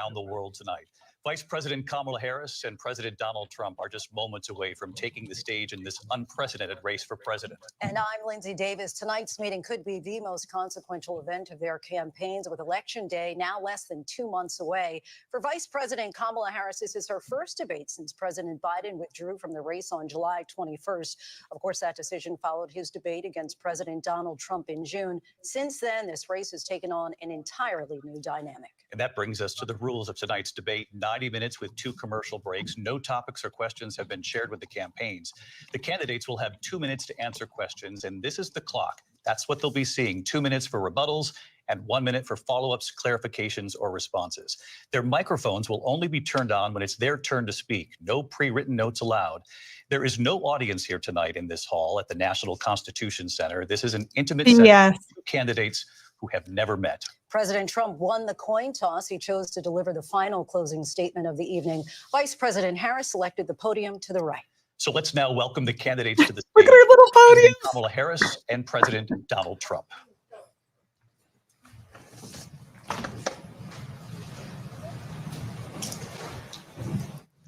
around the world tonight. Vice President Kamala Harris and President Donald Trump are just moments away from taking the stage in this unprecedented race for president. And I'm Lindsay Davis. Tonight's meeting could be the most consequential event of their campaigns, with Election Day now less than 2 months away. For Vice President Kamala Harris, this is her first debate since President Biden withdrew from the race on July 21st. Of course, that decision followed his debate against President Donald Trump in June. Since then, this race has taken on an entirely new dynamic. And that brings us to the rules of tonight's debate. 90 minutes with 2 commercial breaks. No topics or questions have been shared with the campaigns. The candidates will have 2 minutes to answer questions, and this is the clock. That's what they'll be seeing. 2 minutes for rebuttals and 1 minute for follow-ups, clarifications, or responses. Their microphones will only be turned on when it's their turn to speak. No pre-written notes allowed. There is no audience here tonight in this hall at the National Constitution Center. This is an intimate setting with 2 candidates who have never met. President Trump won the coin toss. He chose to deliver the final closing statement of the evening. Vice President Harris selected the podium to the right. So let's now welcome the candidates to the stage. Look at our little podium. Kamala Harris and President Donald Trump.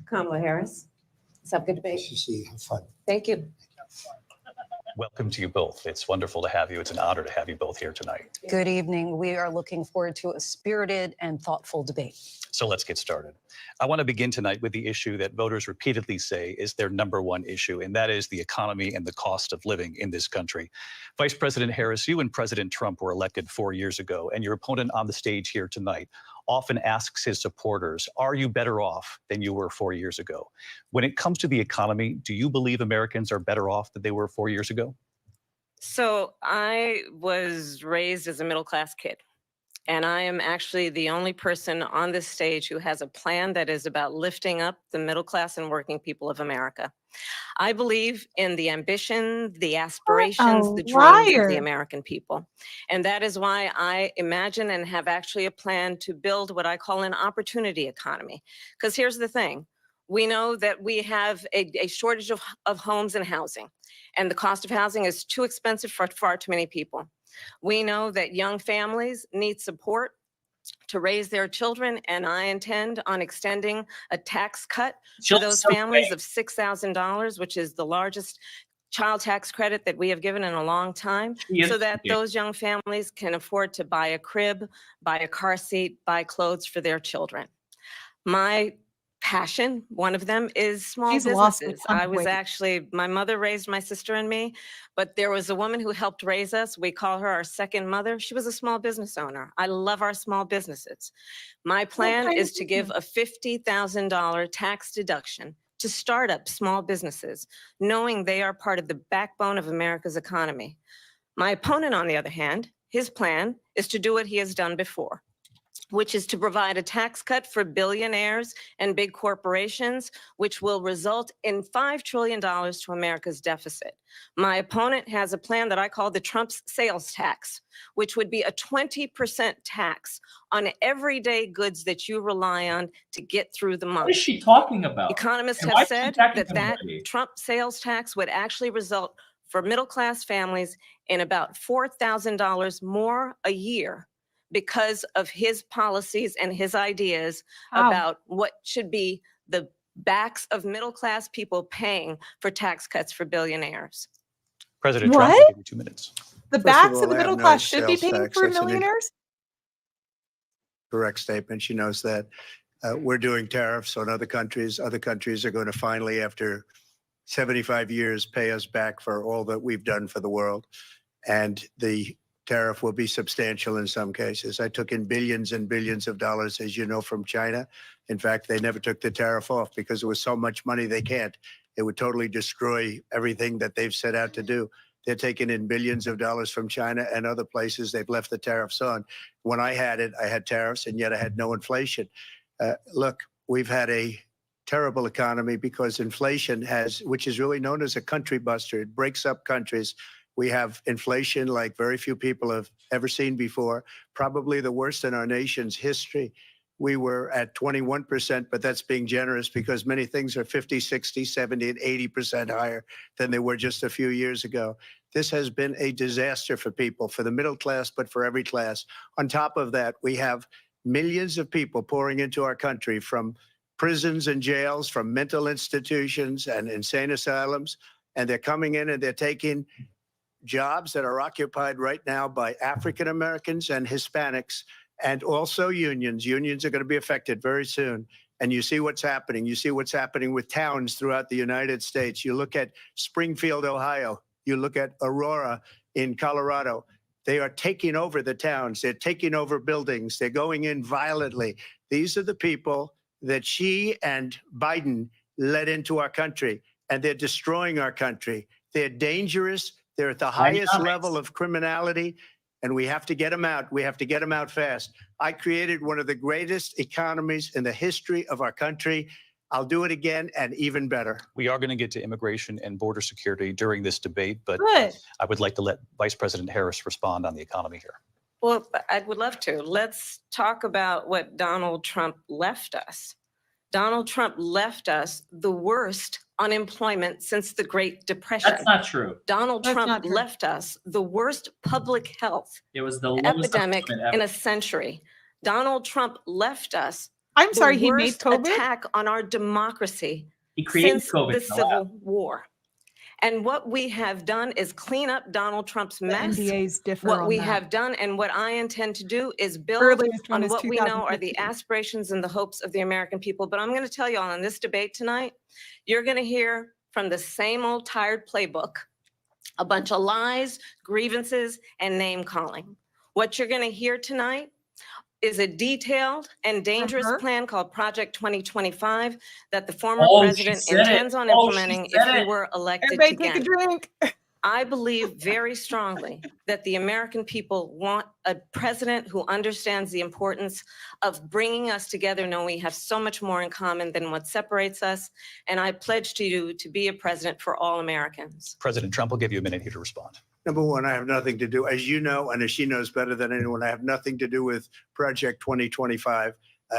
Kamala Harris. Let's have a good debate. Nice to see you. Have fun. Thank you. Welcome to you both. It's wonderful to have you. It's an honor to have you both here tonight. Good evening. We are looking forward to a spirited and thoughtful debate. So let's get started. I want to begin tonight with the issue that voters repeatedly say is their #1 issue, and that is the economy and the cost of living in this country. Vice President Harris, you and President Trump were elected 4 years ago, and your opponent on the stage here tonight often asks his supporters, are you better off than you were 4 years ago? When it comes to the economy, do you believe Americans are better off than they were 4 years ago? So I was raised as a middle-class kid, and I am actually the only person on this stage who has a plan that is about lifting up the middle class and working people of America. I believe in the ambition, the aspirations, the dreams of the American people. And that is why I imagine and have actually a plan to build what I call an opportunity economy. Because here's the thing. We know that we have a shortage of homes and housing, and the cost of housing is too expensive for far too many people. We know that young families need support to raise their children, and I intend on extending a tax cut for those families of $6,000, which is the largest child tax credit that we have given in a long time, so that those young families can afford to buy a crib, buy a car seat, buy clothes for their children. My passion, one of them, is small businesses. My mother raised my sister and me, but there was a woman who helped raise us. We call her our second mother. She was a small business owner. I love our small businesses. My plan is to give a $50,000 tax deduction to startup small businesses, knowing they are part of the backbone of America's economy. My opponent, on the other hand, his plan is to do what he has done before, which is to provide a tax cut for billionaires and big corporations, which will result in $5 trillion to America's deficit. My opponent has a plan that I call the Trump's sales tax, which would be a 20% tax on everyday goods that you rely on to get through the month. What is she talking about? Economists have said that Trump sales tax would actually result for middle-class families in about $4,000 more a year, because of his policies and his ideas about what should be the backs of middle-class people paying for tax cuts for billionaires. President Trump, I'll give you 2 minutes. The backs of the middle class should be paying for millionaires? Correct statement. She knows that. We're doing tariffs on other countries. Other countries are going to finally, after 75 years, pay us back for all that we've done for the world. And the tariff will be substantial in some cases. I took in billions and billions of dollars, as you know, from China. In fact, they never took the tariff off because it was so much money they can't. It would totally destroy everything that they've set out to do. They're taking in billions of dollars from China and other places. They've left the tariffs on. When I had it, I had tariffs, and yet I had no inflation. Look, we've had a terrible economy because inflation which is really known as a country buster. It breaks up countries. We have inflation like very few people have ever seen before, probably the worst in our nation's history. We were at 21%, but that's being generous because many things are 50, 60, 70, and 80% higher than they were just a few years ago. This has been a disaster for people, for the middle class, but for every class. On top of that, we have millions of people pouring into our country from prisons and jails, from mental institutions and insane asylums. And they're coming in and they're taking jobs that are occupied right now by African Americans and Hispanics, and also unions. Unions are going to be affected very soon. And you see what's happening. You see what's happening with towns throughout the United States. You look at Springfield, Ohio. You look at Aurora in Colorado. They are taking over the towns. They're taking over buildings. They're going in violently. These are the people that she and Biden led into our country, and they're destroying our country. They're dangerous. They're at the highest level of criminality, and we have to get them out. We have to get them out fast. I created one of the greatest economies in the history of our country. I'll do it again and even better. We are going to get to immigration and border security during this debate, but Good. I would like to let Vice President Harris respond on the economy here. Well, I would love to. Let's talk about what Donald Trump left us. Donald Trump left us the worst unemployment since the Great Depression. That's not true. Donald That's not Trump true. left us the worst public health It was the lowest epidemic unemployment in ever. a century. Donald Trump left us I'm sorry, the he made worst COVID. attack on our democracy He created since COVID. the no Civil doubt. War. And what we have done is clean up Donald Trump's The mess. NDAs differ What on we that. have done and what I intend to do is build Earliest one on is what we know are the 2015. aspirations and the hopes of the American people. But I'm going to tell you all in this debate tonight, you're going to hear from the same old tired playbook, a bunch of lies, grievances, and name calling. What you're going to hear tonight is a detailed and dangerous her? plan called Project 2025 that the former Oh, she president said it. intends on Oh, she implementing if said he it. were elected Everybody take a again. drink. I believe very strongly that the American people want a president who understands the importance of bringing us together, knowing we have so much more in common than what separates us. And I pledge to you to be a president for all Americans. President Trump will give you a minute here to respond. Number one, I have nothing to do, as you know, and as she knows better than anyone, I have nothing to do with Project 2025.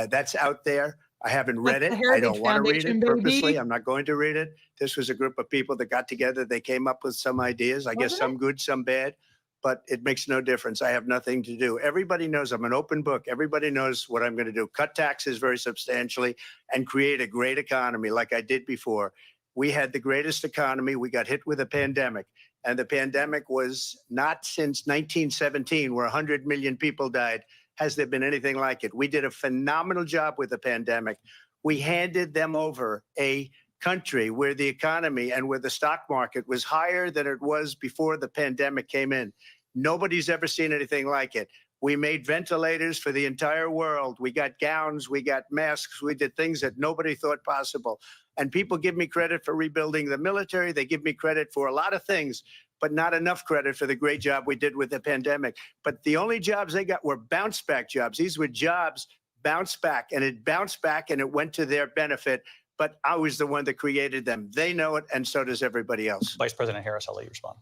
That's out there. I haven't read That's it. the I don't Heritage want to read Foundation, it purposely. baby. I'm not going to read it. This was a group of people that got together. They came up with some ideas. I guess Wasn't some good, some bad, but it makes no difference. I have nothing to do. Everybody knows I'm an open book. Everybody knows what I'm going to do. Cut taxes very substantially and create a great economy like I did before. We had the greatest economy. We got hit with a pandemic. And the pandemic was not since 1917, where 100 million people died, has there been anything like it. We did a phenomenal job with the pandemic. We handed them over a country where the economy and where the stock market was higher than it was before the pandemic came in. Nobody's ever seen anything like it. We made ventilators for the entire world. We got gowns, we got masks, we did things that nobody thought possible. And people give me credit for rebuilding the military. They give me credit for a lot of things, but not enough credit for the great job we did with the pandemic. But the only jobs they got were bounce back jobs. These were jobs bounced back, and it bounced back and it went to their benefit. But I was the one that created them. They know it, and so does everybody else. Vice President Harris, I'll let you respond.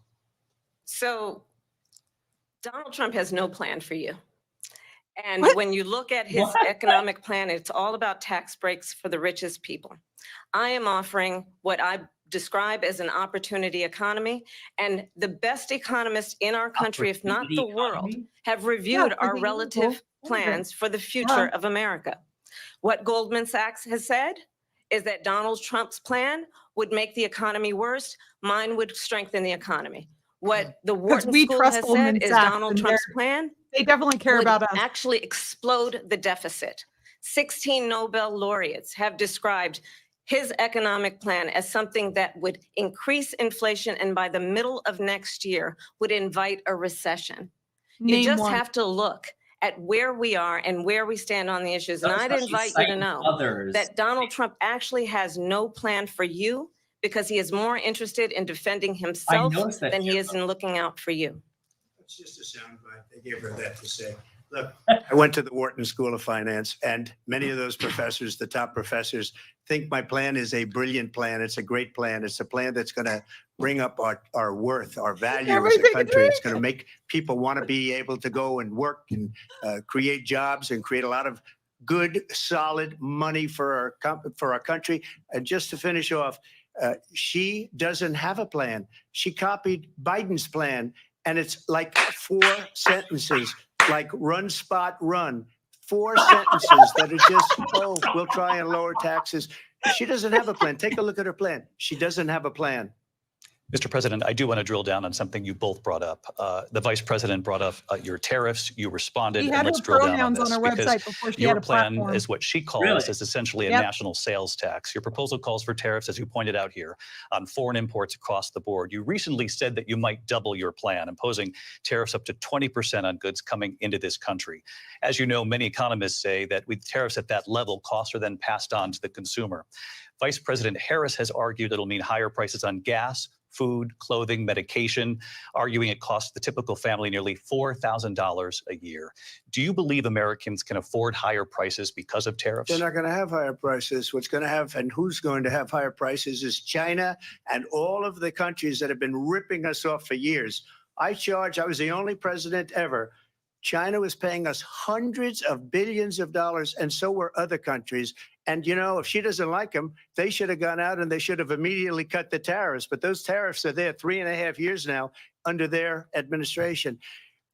So Donald Trump has no plan for you. And What? when you look at his What? economic plan, it's all about tax breaks for the richest people. I am offering what I describe as an opportunity economy. And the best economists in our country, if not the Opportunity world, economy? have reviewed for our the relative evil plans for the future Yeah. of America. What Goldman Sachs has said is that Donald Trump's plan would make the economy worse. Mine would strengthen the economy. What the Wharton we School trust has Goldman said is Sachs Donald and Trump's their- plan They definitely care would about us. actually explode the deficit. 16 Nobel laureates have described his economic plan as something that would increase inflation and by the middle of next year would invite a recession. You Name just one. have to look at where we are and where we stand on the issues. And Notice I'd how she's invite you to citing know others. that Donald Trump actually has no plan for you because he is more interested in defending himself noticed that than he too. is in looking out for you. It's just a soundbite. They gave her that to say. Look, I went to the Wharton School of Finance, and many of those professors, the top professors, think my plan is a brilliant plan. It's a great plan. It's a plan that's going to bring up our worth, our value as a country. It's going to make people want to be able to go and work and create jobs and create a lot of good, solid money for our country. And just to finish off, she doesn't have a plan. She copied Biden's plan, and it's like 4 sentences, like run, spot, run. 4 sentences that are just, oh, we'll try and lower taxes. She doesn't have a plan. Take a look at her plan. She doesn't have a plan. Mr. President, I do want to drill down on something you both brought up. The Vice President brought up your tariffs. You responded, She and had let's her drill down on pronouns this on her because website before she your had a plan platform. is what she calls Really? is essentially a Yep. national sales tax. Your proposal calls for tariffs, as you pointed out here, on foreign imports across the board. You recently said that you might double your plan, imposing tariffs up to 20% on goods coming into this country. As you know, many economists say that with tariffs at that level, costs are then passed on to the consumer. Vice President Harris has argued it'll mean higher prices on gas, food, clothing, medication, arguing it costs the typical family nearly $4,000 a year. Do you believe Americans can afford higher prices because of tariffs? They're not going to have higher prices. What's going to have and who's going to have higher prices is China and all of the countries that have been ripping us off for years. I was the only president ever. China was paying us hundreds of billions of dollars, and so were other countries. And, you know, if she doesn't like them, they should have gone out and they should have immediately cut the tariffs. But those tariffs are there 3.5 years now under their administration.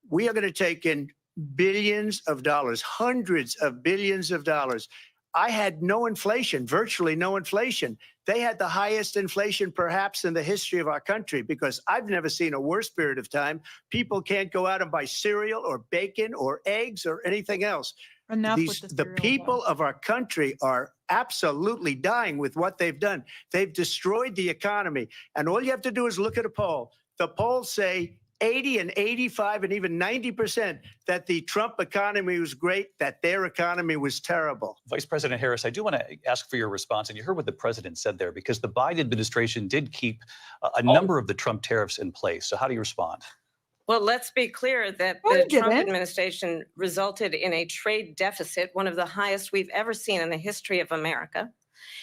We are going to take in billions of dollars, hundreds of billions of dollars. I had no inflation, virtually no inflation. They had the highest inflation perhaps in the history of our country because I've never seen a worse period of time. People can't go out and buy cereal or bacon or eggs or anything else. Enough with The cereal, people though. of our country are absolutely dying with what they've done. They've destroyed the economy. And all you have to do is look at a poll. The polls say 80 and 85 and even 90% that the Trump economy was great, that their economy was terrible. Vice President Harris, I do want to ask for your response, and you heard what the president said there, because the Biden administration did keep a number of the Trump tariffs in place. So how do you respond? Well, let's be clear that No, the he Trump didn't. administration resulted in a trade deficit, one of the highest we've ever seen in the history of America.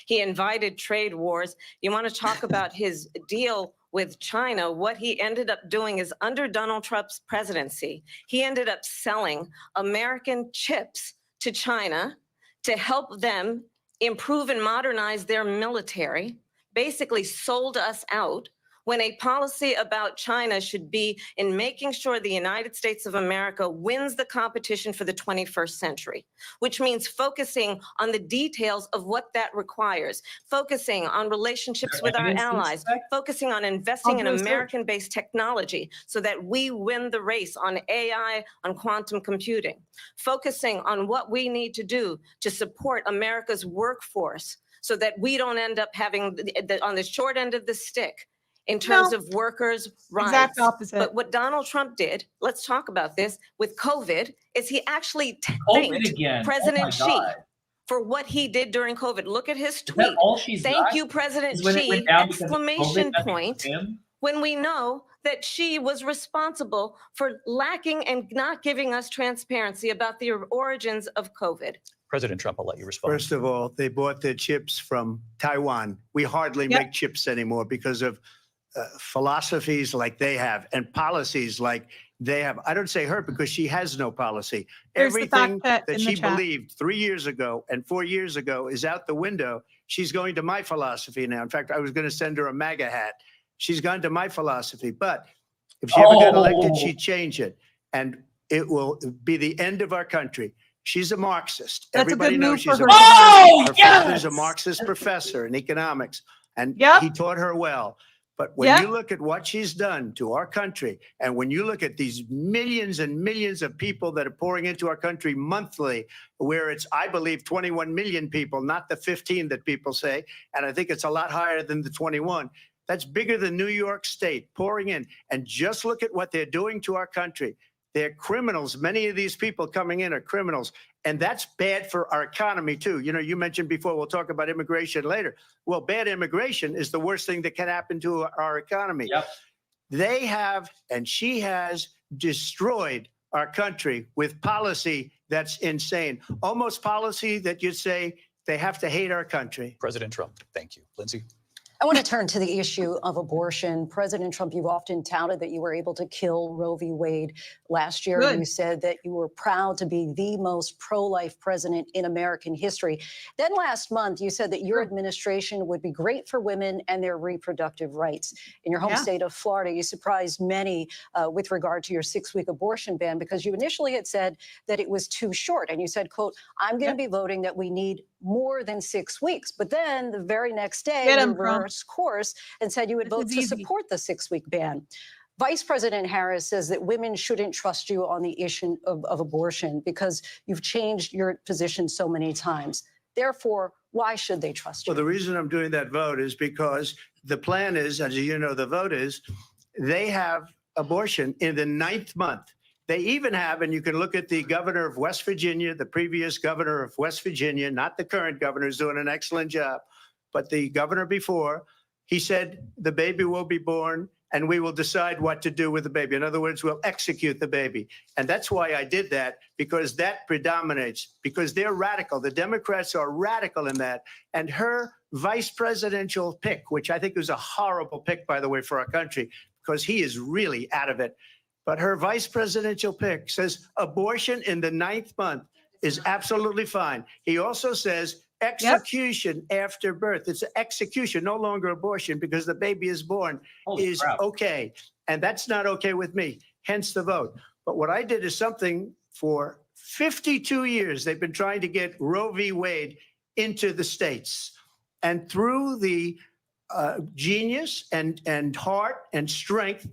He invited trade wars. You want to talk about his deal with China? What he ended up doing is under Donald Trump's presidency, he ended up selling American chips to China to help them improve and modernize their military, basically sold us out, when a policy about China should be in making sure the United States of America wins the competition for the 21st century, which means focusing on the details of what that requires, focusing on relationships with our allies, focusing on investing in I'll do a search. American-based technology so that we win the race on AI, on quantum computing, focusing on what we need to do to support America's workforce so that we don't end up having on the short end of the stick in terms No. of workers' rights. Exact opposite. But what Donald Trump did, let's talk about this, with COVID, is he actually COVID thanked again. President Oh my Xi God. for what he did during COVID. Look at his Is that tweet. all she's Thank got? you, President Is when it Xi, went down because of exclamation COVID, nothing point, was him? when we know that Xi was responsible for lacking and not giving us transparency about the origins of COVID. President Trump, I'll let you respond. First of all, they bought their chips from Taiwan. We hardly Yep. make chips anymore because of philosophies like they have and policies like they have. I don't say her because she has no policy. There's the fact Everything check that in the she chat. believed 3 years ago and 4 years ago is out the window. She's going to my philosophy now. In fact, I was going to send her a MAGA hat. She's gone to my philosophy. But if she ever got elected, she'd change it. And it will be the end of our country. She's a Marxist. That's a Everybody good knows move she's for a her. Marxist. Oh, Her father's a yes! Marxist professor in economics, and Yep. he taught her well. But when Yep. you look at what she's done to our country, and when you look at these millions and millions of people that are pouring into our country monthly, where it's, I believe, 21 million people, not the 15 that people say, and I think it's a lot higher than the 21. That's bigger than New York State pouring in. And just look at what they're doing to our country. They're criminals. Many of these people coming in are criminals. And that's bad for our economy, too. You know, you mentioned before, we'll talk about immigration later. Well, bad immigration is the worst thing that can happen to our economy. Yep. They have, and she has destroyed our country with policy that's insane. Almost policy that you'd say they have to hate our country. President Trump, thank you. Lindsay? I want to turn to the issue of abortion. President Trump, you've often touted that you were able to kill Roe v. Wade last year. Good. You said that you were proud to be the most pro-life president in American history. Then last month, you said that your administration would be great for women and their reproductive rights. In your home Yeah. state of Florida, you surprised many with regard to your 6-week abortion ban because you initially had said that it was too short. And you said, quote, I'm going to be voting that we need more than 6 weeks. But then the very next day, Get you 'em, Trump. reversed course and said you would This vote is to easy. support the 6-week ban. Vice President Harris says that women shouldn't trust you on the issue of abortion because you've changed your position so many times. Therefore, why should they trust you? Well, the reason I'm doing that vote is because the plan is, as you know, the vote is, they have abortion in the 9th month. They even have, and you can look at the governor of West Virginia, the previous governor of West Virginia, not the current governor, is doing an excellent job, but the governor before, he said the baby will be born and we will decide what to do with the baby. In other words, we'll execute the baby. And that's why I did that, because that predominates, because they're radical. The Democrats are radical in that. And her vice presidential pick, which I think was a horrible pick, by the way, for our country, because he is really out of it. But her vice presidential pick says abortion in the 9th month is absolutely fine. He also says execution after birth. It's execution, no longer abortion, because the baby is born Holy is crap. okay. And that's not okay with me, hence the vote. But what I did is something for 52 years. They've been trying to get Roe v. Wade into the states. And through the genius and heart and strength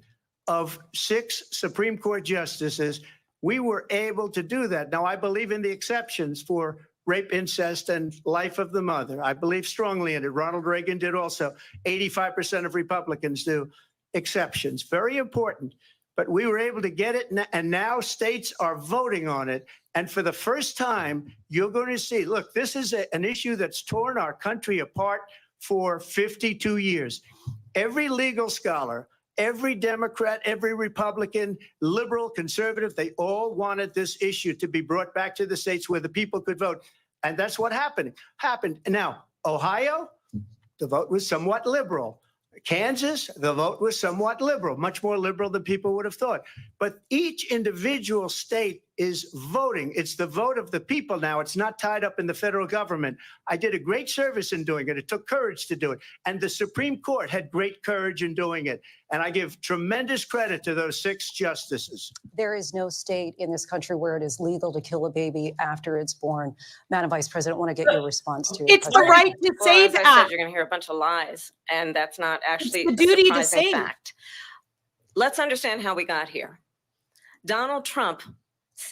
of 6 Supreme Court justices, we were able to do that. Now, I believe in the exceptions for rape, incest, and life of the mother. I believe strongly in it. Ronald Reagan did also. 85% of Republicans do. Exceptions, very important. But we were able to get it, and now states are voting on it. And for the first time, you're going to see, look, this is an issue that's torn our country apart for 52 years. Every legal scholar, every Democrat, every Republican, liberal, conservative, they all wanted this issue to be brought back to the states where the people could vote. And that's what happened. Now, Ohio, the vote was somewhat liberal. Kansas, the vote was somewhat liberal, much more liberal than people would have thought. But each individual state is voting. It's the vote of the people now. It's not tied up in the federal government. I did a great service in doing it. It took courage to do it. And the Supreme Court had great courage in doing it. And I give tremendous credit to those 6 justices. There is no state in this country where it is legal to kill a baby after it's born. Madam Vice President, I want to get your response to It's the President. right to Well, say as I that. said, you're going to hear a bunch of lies, and that's not actually the a duty to surprising say. fact. Let's understand how we got here. Donald Trump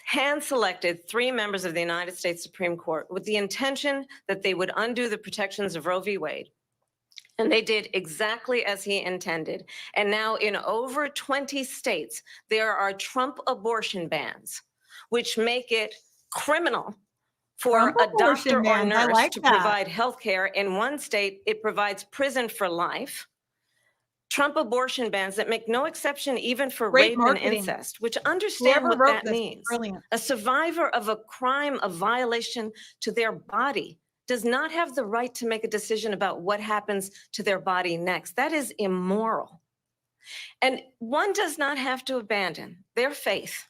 hand-selected 3 members of the United States Supreme Court with the intention that they would undo the protections of Roe v. Wade. And they did exactly as he intended. And now in over 20 states, there are Trump abortion bans, which make it criminal for Trump a abortion doctor or bans, I nurse like to that. provide health care. In one state, it provides prison for life. Trump abortion bans that make no exception even for Great rape marketing. and incest, which understand Whoever what wrote that this, means. brilliant. A survivor of a crime, a violation to their body, does not have the right to make a decision about what happens to their body next. That is immoral. And one does not have to abandon their faith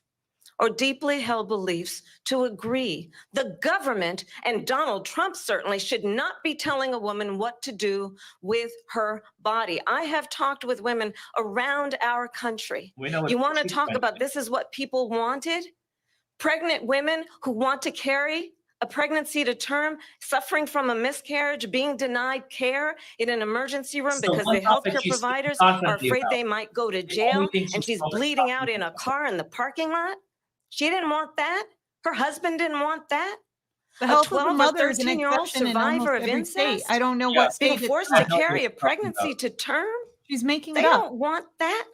or deeply held beliefs to agree. The government, and Donald Trump certainly, should not be telling a woman what to do with her body. I have talked with women around our country. We know You what want to she's talk been about this is what people wanted? Pregnant women who want to carry a pregnancy to term, suffering from a miscarriage, being denied care in an emergency room So because one the topic healthcare she's providers are constantly afraid about. they might go to The only jail, thing and she's she's always bleeding talking out in a about. car in the parking lot. She didn't want that. Her husband didn't want that. The A health of 12 the or mother is an 13-year-old exception in survivor almost of every state. incest? I don't know Yeah. what Being state it's forced from. to carry a talking pregnancy about. to term? She's making They it up. don't want that.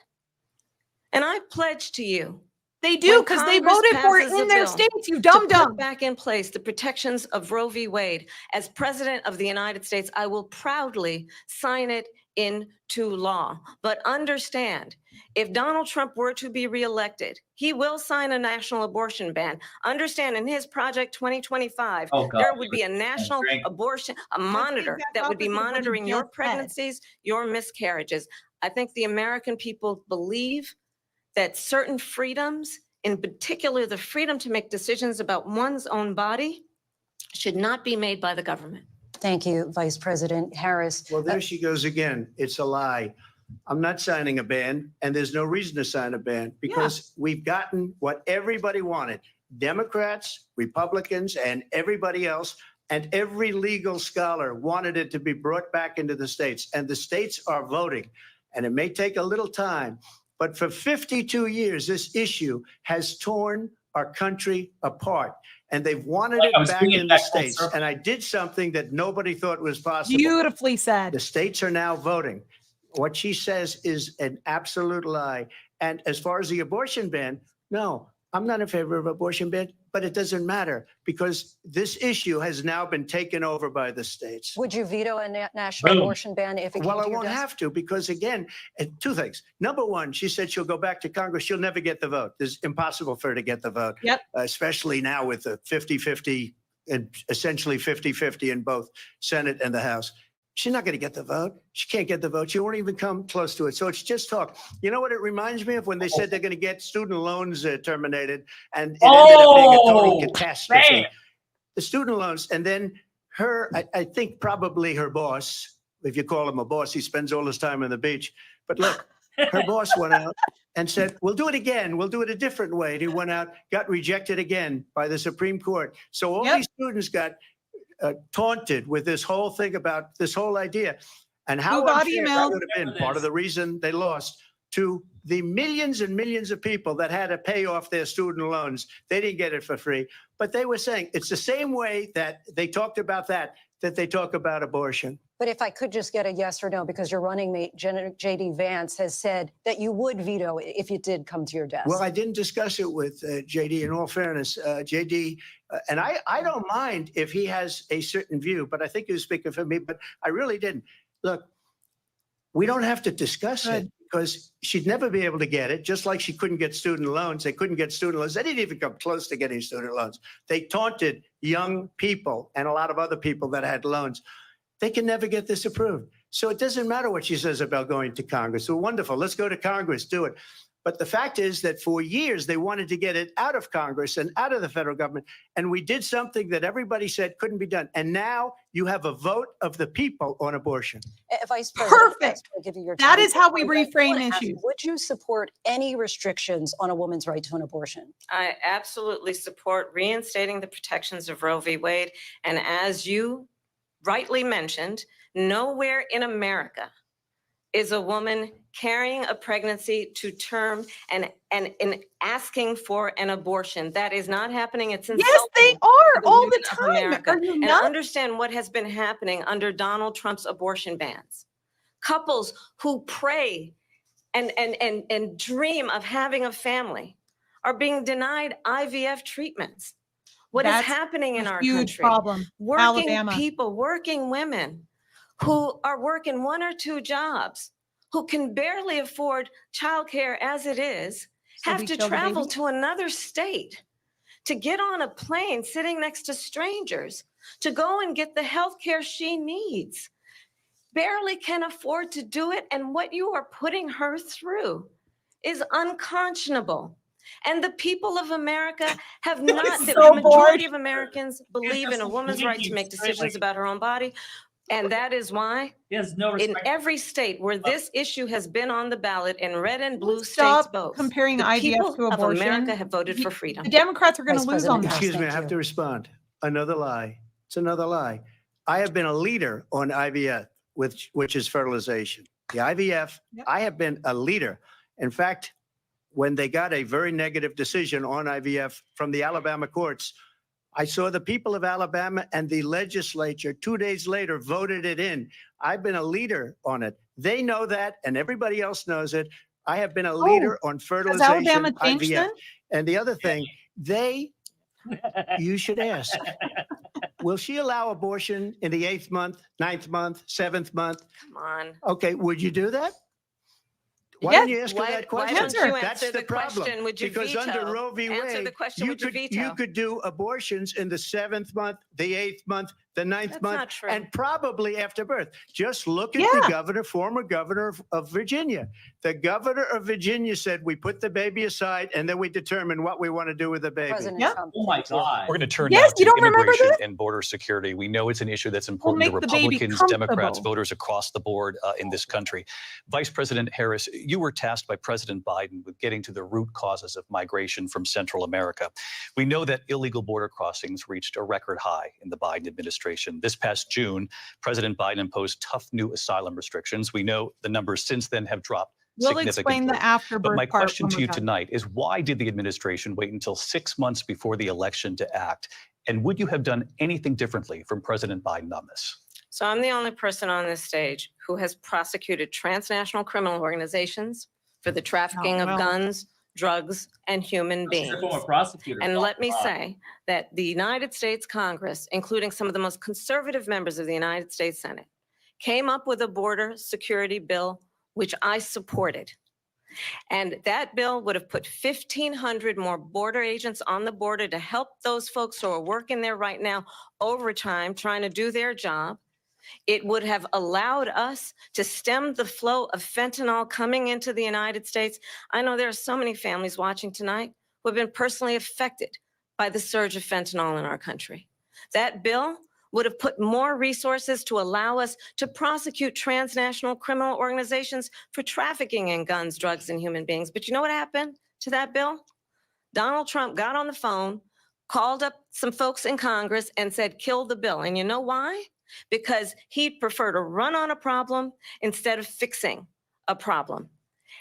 And I pledge to you, They do when because they Congress voted for it passes a in their bill states, you to dumb put dumb. back in place the protections of Roe v. Wade, as President of the United States, I will proudly sign it into law. But understand, if Donald Trump were to be reelected, he will sign a national abortion ban. Understand, in his Project 2025, Oh, God. there would be a national Drink. abortion, a monitor exact that would be opposite of what he monitoring your just said. pregnancies, your miscarriages. I think the American people believe that certain freedoms, in particular the freedom to make decisions about one's own body, should not be made by the government. Thank you, Vice President Harris. Well, there she goes again. It's a lie. I'm not signing a ban, and there's no reason to sign a ban because we've gotten what everybody wanted. Democrats, Republicans, and everybody else, and every legal scholar wanted it to be brought back into the states, and the states are voting. And it may take a little time, but for 52 years, this issue has torn our country apart. And they've wanted Like, I it was back bringing in it the back full states. circle. And I did something that nobody thought was possible. Beautifully said. The states are now voting. What she says is an absolute lie. And as far as the abortion ban, no, I'm not in favor of abortion ban, but it doesn't matter because this issue has now been taken over by the states. Would you veto a national Boom. abortion ban if it came Well, I to your won't desk? have to because, again, two things. Number one, she said she'll go back to Congress. She'll never get the vote. It's impossible for her to get the vote. Yep. Especially now with the 50-50 and essentially 50-50 in both Senate and the House. She's not going to get the vote. She can't get the vote. She won't even come close to it. So it's just talk. You know what it reminds me of when they said they're going to get student loans terminated and it ended up being a total catastrophe. man. The student loans, and then her, I think probably her boss, if you call him a boss, he spends all his time on the beach. But look, her boss went out and said, we'll do it again. We'll do it a different way. And he went out, got rejected again by the Supreme Court. So all Yep. these students got taunted with this whole thing about this whole idea. And how Who got unfair that emailed? would have been part of the reason they lost to the millions and millions of people that had to pay off their student loans. They didn't get it for free. But they were saying it's the same way that they talked about that they talk about abortion. But if I could just get a yes or no, because your running mate, J.D. Vance, has said that you would veto it if it did come to your desk. Well, I didn't discuss it with JD. In all fairness, JD, and I don't mind if he has a certain view, but I think he was speaking for me, but I really didn't. Look, we don't have to discuss it because she'd never be able to get it, just like she couldn't get student loans. They couldn't get student loans. They didn't even come close to getting student loans. They taunted young people and a lot of other people that had loans. They can never get this approved. So it doesn't matter what she says about going to Congress. So wonderful. Let's go to Congress, do it. But the fact is that for years, they wanted to get it out of Congress and out of the federal government. And we did something that everybody said couldn't be done. And now you have a vote of the people on abortion. Vice President, Perfect. I'll give you your That time. is how we I reframe wanna ask, issues. Would you support any restrictions on a woman's right to an abortion? I absolutely support reinstating the protections of Roe v. Wade. And as you rightly mentioned, nowhere in America is a woman carrying a pregnancy to term and asking for an abortion. That is not happening. It's insulting. Yes, they to are the all women the of time. America. Are you And nuts? understand what has been happening under Donald Trump's abortion bans. Couples who pray and dream of having a family are being denied IVF treatments. What is That's happening in a our huge country? problem. Working Alabama. people, working women who are working one or two jobs, who can barely afford childcare as it is, So have we to kill the travel baby? to another state to get on a plane sitting next to strangers to go and get the health care she needs. Barely can afford to do it. And what you are putting her through is unconscionable. And the people of America have not, the so majority bored. of Americans believe in a woman's right to make decisions Like- about her own body. And that is why He has no in respect. every state where this issue has been on the ballot in red and blue Let's states stop both, comparing the IVF people to of abortion. America have voted The- for freedom. The Democrats are going to Vice lose on President this. Harris. Excuse me, I thank have you. to respond. Another lie. It's another lie. I have been a leader on IVF, which is fertilization. The IVF, Yep. I have been a leader. In fact, when they got a very negative decision on IVF from the Alabama courts, I saw the people of Alabama and the legislature 2 days later voted it in. I've been a leader on it. They know that, and everybody else knows it. I have been a leader on Has fertilization, Alabama changed IVF. then? And the other thing, you should ask. will she allow abortion in the 8th month, 9th month, 7th month? Come on. Okay, would you do that? Why Yes. don't you ask her that question? Why don't you That's answer the the problem. question? Would you Because veto? under Roe v. Answer Wade, the question. Would you veto? you could do abortions in the 7th month, the 8th month, the 9th That's month, not true. and probably after birth. Just look at Yeah. the governor, former governor of Virginia. The governor of Virginia said, we put the baby aside and then we determine what we want to do with the baby. President Yep. Trump. Oh my thank you. God. We're going to turn Yes, now you to don't remember immigration this? and border security. We know it's an issue that's important to make the baby Republicans, Democrats, comfortable. voters across the board in this country. Vice President Harris, you were tasked by President Biden with getting to the root causes of migration from Central America. We know that illegal border crossings reached a record high in the Biden administration. This past June, President Biden imposed tough new asylum restrictions. We know the numbers since then have dropped We'll significantly. explain the afterbirth But my part question when to we're you done. tonight is, why did the administration wait until 6 months before the election to act? And would you have done anything differently from President Biden on this? So I'm the only person on this stage who has prosecuted transnational criminal organizations for the trafficking well. of guns, drugs, and human She's a beings. former prosecutor. And let me Wow. say that the United States Congress, including some of the most conservative members of the United States Senate, came up with a border security bill, which I supported. And that bill would have put 1,500 more border agents on the border to help those folks who are working there right now overtime, trying to do their job. It would have allowed us to stem the flow of fentanyl coming into the United States. I know there are so many families watching tonight who have been personally affected by the surge of fentanyl in our country. That bill would have put more resources to allow us to prosecute transnational criminal organizations for trafficking in guns, drugs, and human beings. But you know what happened to that bill? Donald Trump got on the phone, called up some folks in Congress and said, kill the bill. And you know why? Because he'd prefer to run on a problem instead of fixing a problem.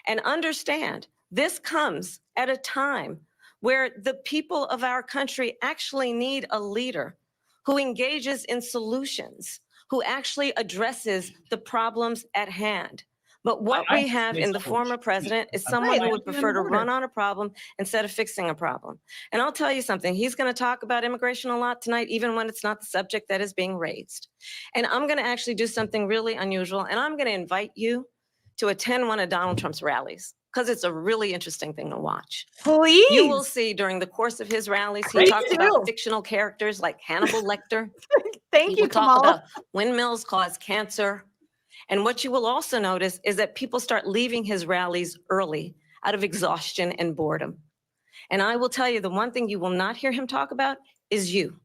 And understand, this comes at a time where the people of our country actually need a leader who engages in solutions, who actually addresses the problems at hand. But what we have in the former president is someone who would prefer to run on a problem instead of fixing a problem. And I'll tell you something, he's going to talk about immigration a lot tonight, even when it's not the subject that is being raised. And I'm going to actually do something really unusual, and I'm going to invite you to attend one of Donald Trump's rallies, because it's a really interesting thing to watch. Please. You will see during the course of his rallies, he Please talks do. about fictional characters like Hannibal Lecter. Thank He you, will talk Kamala. about windmills cause cancer. And what you will also notice is that people start leaving his rallies early out of exhaustion and boredom. And I will tell you, the one thing you will not hear him talk about is you.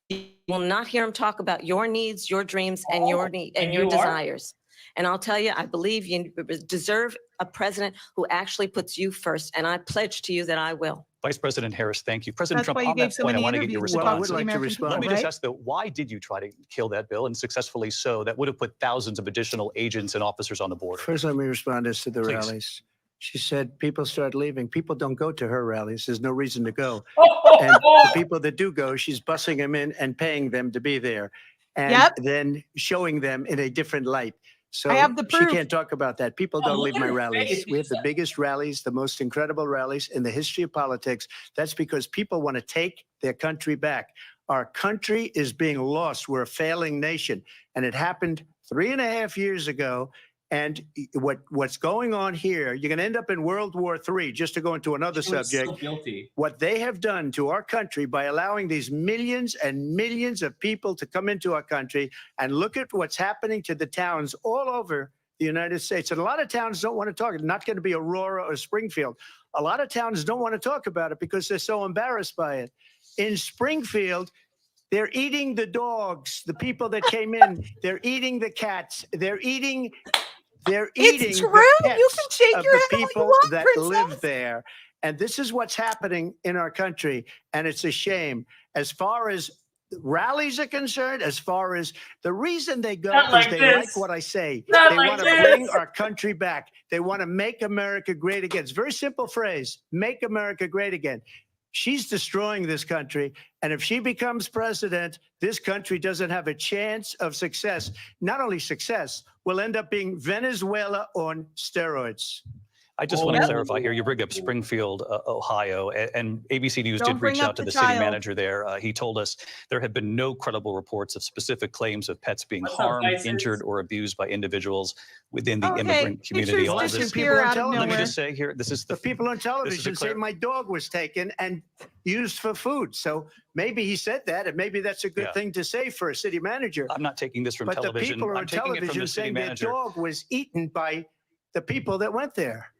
You will not hear him talk about your needs, your dreams, and your and your you are? desires. And I'll tell you, I believe you deserve a president who actually puts you first. And I pledge to you that I will. Vice President Harris, thank you. President That's why Trump, you on that gave so point, I many want to get your interviews to Well, I talk would response. to the like to American respond. Let me people, just right? ask, though, why did you try to kill that bill and successfully so that would have put thousands of additional agents and officers on the border? First, let me respond as to the Please. rallies. She said people start leaving. People don't go to her rallies. There's no reason to go. Oh, And the people that do go, she's bussing them in and paying them to be there, and Yep. then showing them in a different light. So I have the she proof. can't talk about that. People Oh, don't look leave at my her rallies. face. We have the biggest rallies, the most incredible rallies in the history of politics. That's because people want to take their country back. Our country is being lost. We're a failing nation. And it happened 3.5 years ago. And what's going on here, you're going to end up in World War III, just to go into another she was subject. so guilty. What they have done to our country by allowing these millions and millions of people to come into our country, and look at what's happening to the towns all over the United States. And a lot of towns don't want to talk. It's not going to be Aurora or Springfield. A lot of towns don't want to talk about it because they're so embarrassed by it. In Springfield, they're eating the dogs, the people that came in. They're eating the cats. They're eating It's true. the You pets can shake of your the head all you people want, that princess. live there. And this is what's happening in our country. And it's a shame. As far as rallies are concerned, as far as the reason they go Not is like they this. like what I say. Not They like want to this. bring our country back. They want to make America great again. It's a very simple phrase, make America great again. She's destroying this country. And if she becomes president, this country doesn't have a chance of success. Not only success, we'll end up being Venezuela on steroids. I just want to clarify here. You bring up Springfield, Ohio, and ABC News Don't did reach bring up out to the the city child. manager there. He told us there have been no credible reports of specific claims of pets being What's up, harmed, Vices? injured, or abused by individuals within the Oh, hey, immigrant community. pictures All Listen, this, disappear out of people on let me nowhere. just say here, this is The people on television say clear- my dog was taken and used for food. So maybe he said that, and maybe that's a good Yeah. thing to say for a city manager. I'm not taking this from But the television. people I'm on taking it from television the city saying their manager. dog was eaten by the people that went there.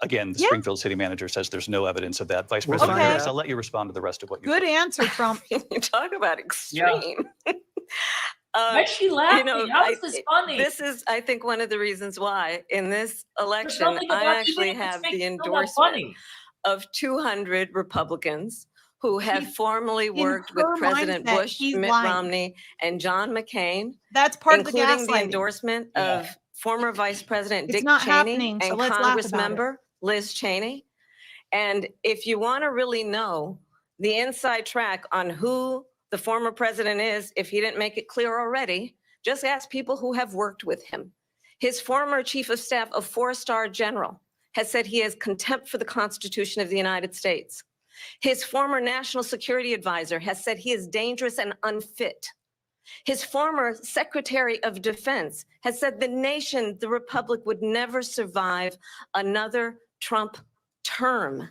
Again, the Yeah. Springfield city manager says there's no evidence of that. Vice We'll President find Harris, out. I'll let you respond to the rest of what you Good said. answer, Trump. You talk about extreme. Why is she laughing? How is this funny? This is, I think, one of the reasons why in this There's election, nothing I about you actually making this have make the it sound that endorsement funny. of 200 Republicans who have formerly In worked with her President mindset, Bush, he's Mitt lying. Romney, and John McCain, That's part of the including the gaslighting. endorsement Yeah. of former Vice President It's Dick not Cheney happening, so and let's laugh Congress about it. member Liz Cheney. And if you want to really know the inside track on who the former president is, if he didn't make it clear already, just ask people who have worked with him. His former chief of staff, a 4-star general, has said he has contempt for the Constitution of the United States. His former national security advisor has said he is dangerous and unfit. His former Secretary of Defense has said the nation, the republic, would never survive another Trump term.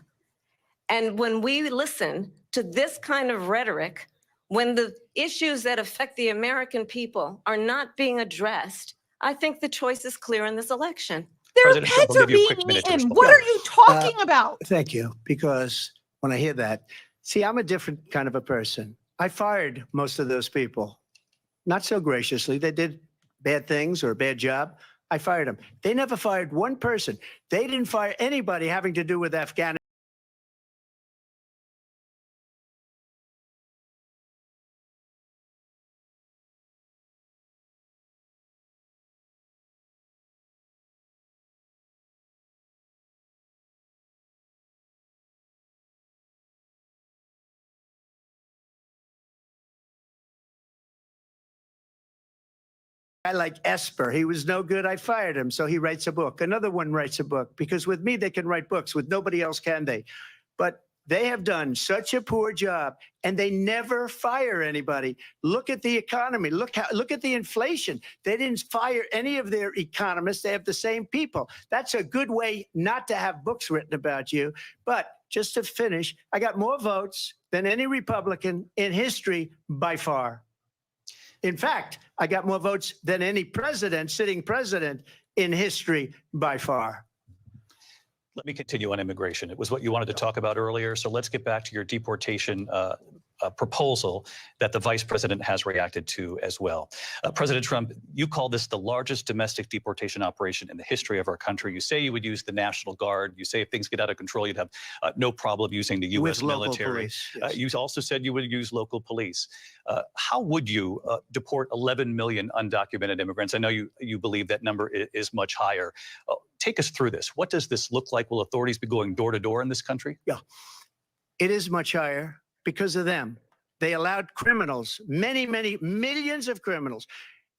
And when we listen to this kind of rhetoric, when the issues that affect the American people are not being addressed, I think the choice is clear in this election. Their President Trump, pets I'll are give you a being quick minute to eaten. respond. What are you talking about? Thank you. Because when I hear that, see, I'm a different kind of a person. I fired most of those people. Not so graciously. They did bad things or a bad job. I fired them. They never fired one person. They didn't fire anybody having to do with Afghanistan. I like Esper. He was no good. I fired him. So he writes a book. Another one writes a book because with me, they can write books. With nobody else, can they? But they have done such a poor job and they never fire anybody. Look at the economy. Look at the inflation. They didn't fire any of their economists. They have the same people. That's a good way not to have books written about you. But just to finish, I got more votes than any Republican in history by far. In fact, I got more votes than any president, sitting president in history by far. Let me continue on immigration. It was what you wanted to talk about earlier. So let's get back to your deportation proposal that the vice president has reacted to as well. President Trump, you call this the largest domestic deportation operation in the history of our country. You say you would use the National Guard. You say if things get out of control, you'd have no problem using the U.S. With local military. police, yes. You also said you would use local police. How would you deport 11 million undocumented immigrants? I know you believe that number is much higher. Take us through this. What does this look like? Will authorities be going door to door in this country? Yeah, it is much higher because of them. They allowed criminals, many, many millions of criminals.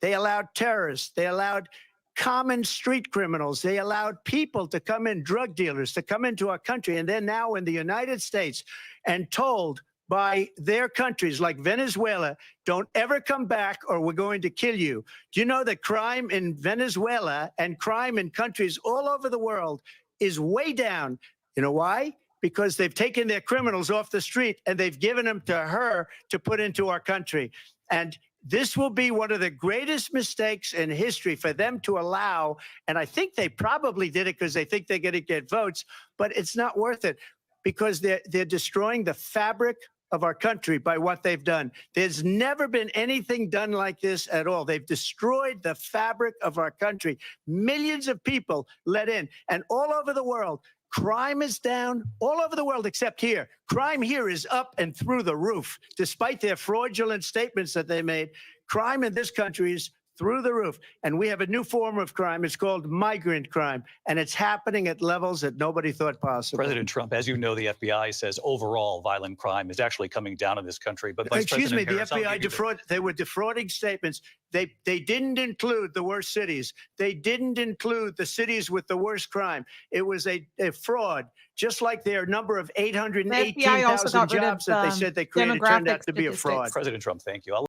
They allowed terrorists. They allowed common street criminals. They allowed people to come in, drug dealers to come into our country. And they're now in the United States and told by their countries like Venezuela, don't ever come back or we're going to kill you. Do you know that crime in Venezuela and crime in countries all over the world is way down? You know why? Because they've taken their criminals off the street and they've given them to her to put into our country. And this will be one of the greatest mistakes in history for them to allow. And I think they probably did it because they think they're going to get votes, but it's not worth it because they're destroying the fabric of our country by what they've done. There's never been anything done like this at all. They've destroyed the fabric of our country. Millions of people let in, and all over the world, crime is down all over the world except here. Crime here is up and through the roof. Despite their fraudulent statements that they made, crime in this country is through the roof. And we have a new form of crime. It's called migrant crime. And it's happening at levels that nobody thought possible. President Trump, as you know, the FBI says overall violent crime is actually coming down in this country. But Vice Excuse me, President the Harris, FBI they were defrauding statements. They didn't include the worst cities. They didn't include the cities with the worst crime. It was a fraud, just like their number of 818,000 jobs that they said they created turned out to be a fraud. President Trump, thank you.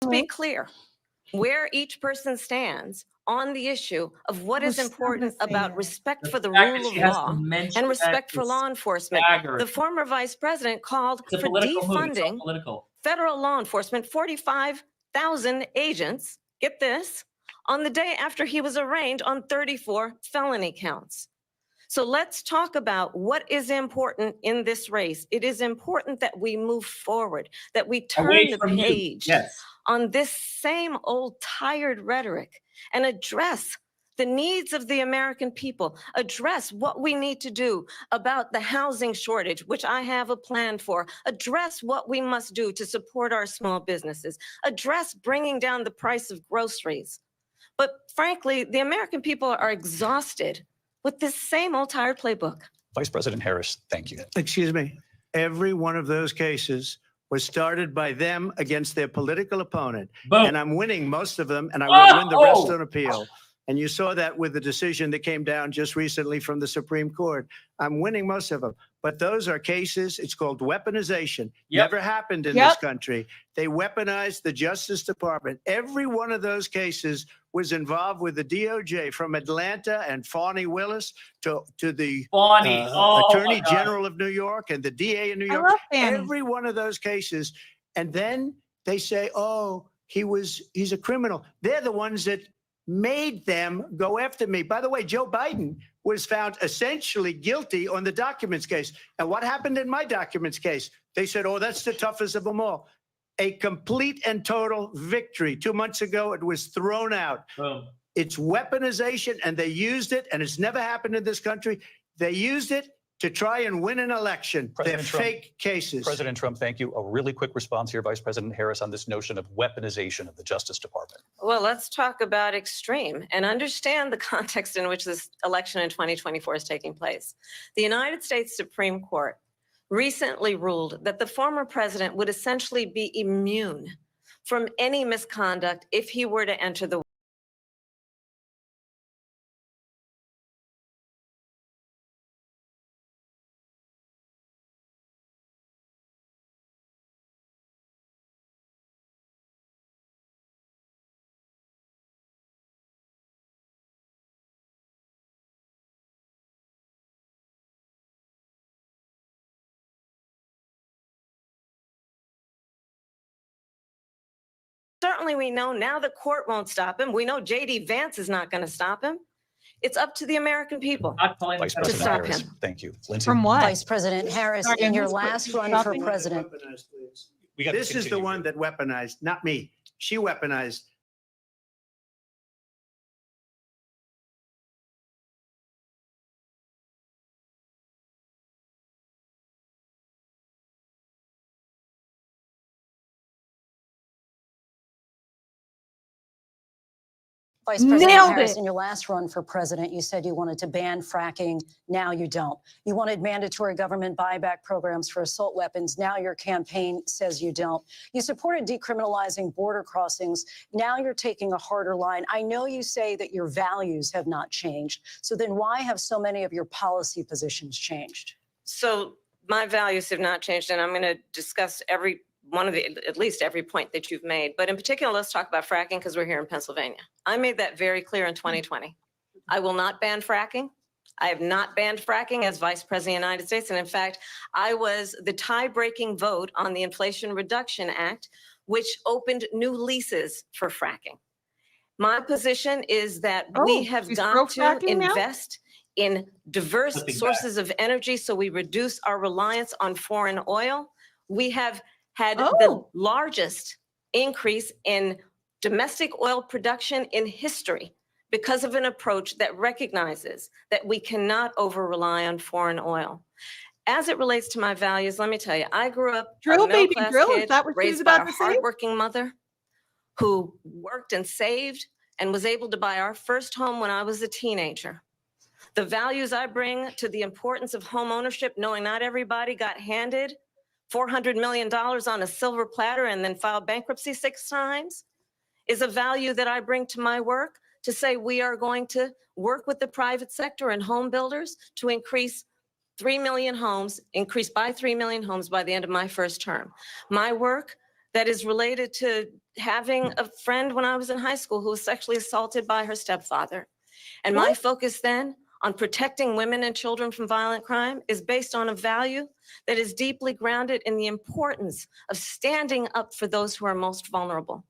To be clear, where each person stands on the issue of what is important about respect for the rule of law and respect for law enforcement. The former vice president called for defunding federal law enforcement, 45,000 agents, get this, on the day after he was arraigned on 34 felony counts. So let's talk about what is important in this race. It is important that we move forward, that we turn the page on this same old tired rhetoric and address the needs of the American people, address what we need to do about the housing shortage, which I have a plan for, address what we must do to support our small businesses, address bringing down the price of groceries. But frankly, the American people are exhausted with this same old tired playbook. Vice President Harris, thank you. Excuse me. Every one of those cases was started by them against their political opponent. Boom. And I'm winning most of them, and I will win the rest on appeal. And you saw that with the decision that came down just recently from the Supreme Court. I'm winning most of them. But those are cases, it's called weaponization. Never happened in this country. They weaponized the Justice Department. Every one of those cases was involved with the DOJ, from Atlanta and Fani Willis to the Attorney General of New York and the DA in New York. I love Dani. Every one of those cases. And then they say, oh, he's a criminal. They're the ones that made them go after me. By the way, Joe Biden was found essentially guilty on the documents case. And what happened in my documents case? They said, oh, that's the toughest of them all. A complete and total victory. 2 months ago, it was thrown out. It's weaponization, and they used it, and it's never happened in this country. They used it to try and win an election. They're fake cases. President Trump, thank you. A really quick response here, Vice President Harris, on this notion of weaponization of the Justice Department. Well, let's talk about extreme and understand the context in which this election in 2024 is taking place. The United States Supreme Court recently ruled that the former president would essentially be immune from any misconduct if he were to enter the Certainly, we know now the court won't stop him. We know J.D. Vance is not going to stop him. It's up to the American people Vice to President stop Harris, him. thank you. Lindsay? From what? Vice President Harris, in your last run for president. This is the one that weaponized, not me. She weaponized. Vice President Nailed Harris, it. in your last run for president, you said you wanted to ban fracking. Now you don't. You wanted mandatory government buyback programs for assault weapons. Now your campaign says you don't. You supported decriminalizing border crossings. Now you're taking a harder line. I know you say that your values have not changed. So then why have so many of your policy positions changed? So my values have not changed, and I'm going to discuss at least every point that you've made. But in particular, let's talk about fracking because we're here in Pennsylvania. I made that very clear in 2020. I will not ban fracking. I have not banned fracking as Vice President of the United States. And in fact, I was the tie-breaking vote on the Inflation Reduction Act, which opened new leases for fracking. My position is that we have got to invest in diverse Flipping sources of energy so we reduce our reliance on foreign oil. We have had the largest increase in domestic oil production in history because of an approach that recognizes that we cannot over-rely on foreign oil. As it relates to my values, let me tell you, I grew up Drill, a baby, middle-class drill. Is kid, that what she was raised by about a to say? hardworking mother who worked and saved and was able to buy our first home when I was a teenager. The values I bring to the importance of home ownership, knowing not everybody got handed $400 million on a silver platter and then filed bankruptcy 6 times, is a value that I bring to my work to say we are going to work with the private sector and home builders to increase 3 million homes, increase by 3 million homes by the end of my first term. My work that is related to having a friend when I was in high school who was sexually assaulted by her stepfather. And my focus then on protecting women and children from violent crime is based on a value that is deeply grounded in the importance of standing up for those who are most vulnerable.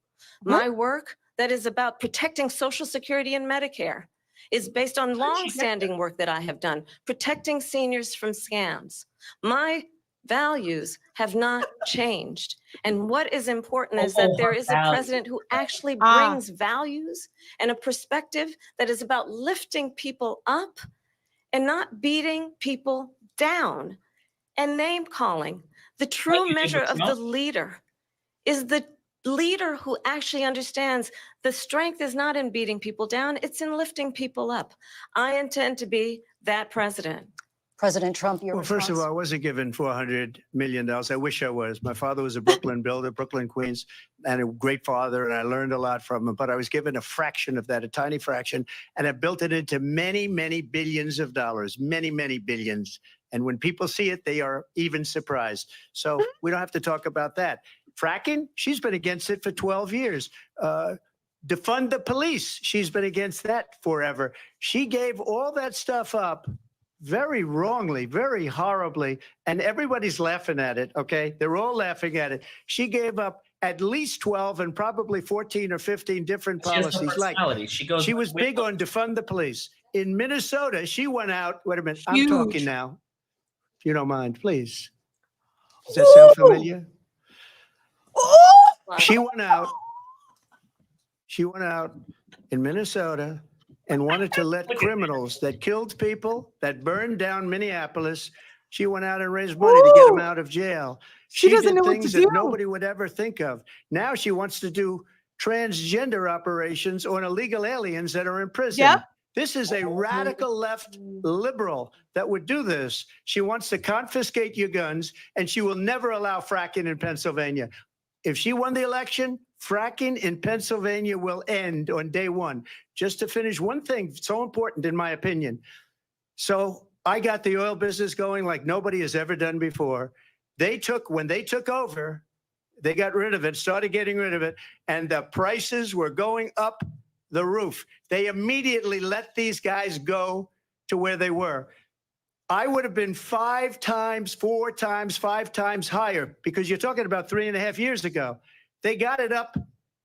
My work that is about protecting Social Security and Medicare is based on long-standing work that I have done, protecting seniors from scams. My values have not changed. And what is important is that there is a president who actually brings values and a perspective that is about lifting people up and not beating people down and name calling. The true measure of the leader is the leader who actually understands the strength is not in beating people down, it's in lifting people up. I intend to be that president. President Trump, your Well, first of all, I wasn't given $400 million. I wish I was. My father was a Brooklyn builder, Brooklyn, Queens, and a great father, and I learned a lot from him. But I was given a fraction of that, a tiny fraction, and I built it into many, many billions of dollars, many, many billions. And when people see it, they are even surprised. So we don't have to talk about that. Fracking, she's been against it for 12 years. Defund the police, she's been against that forever. She gave all that stuff up very wrongly, very horribly, and everybody's laughing at it, okay? They're all laughing at it. She gave up at least 12 and probably 14 or 15 different policies. Like, she was big on defund the police. In Minnesota, she went out, wait a minute, I'm talking now, if you don't mind, please. Does that sound familiar? She went out in Minnesota and wanted to let criminals that killed people, that burned down Minneapolis, she went out and raised money to get them out of jail. She doesn't did know what things to that do. nobody would ever think of. Now she wants to do transgender operations on illegal aliens that are in prison. Yep. This is a radical left liberal that would do this. She wants to confiscate your guns, and she will never allow fracking in Pennsylvania. If she won the election, fracking in Pennsylvania will end on day one. Just to finish, one thing so important in my opinion. So I got the oil business going like nobody has ever done before. When they took over, they got rid of it, started getting rid of it, and the prices were going up the roof. They immediately let these guys go to where they were. I would have been 5 times, 4 times, 5 times higher, because you're talking about 3.5 years ago. They got it up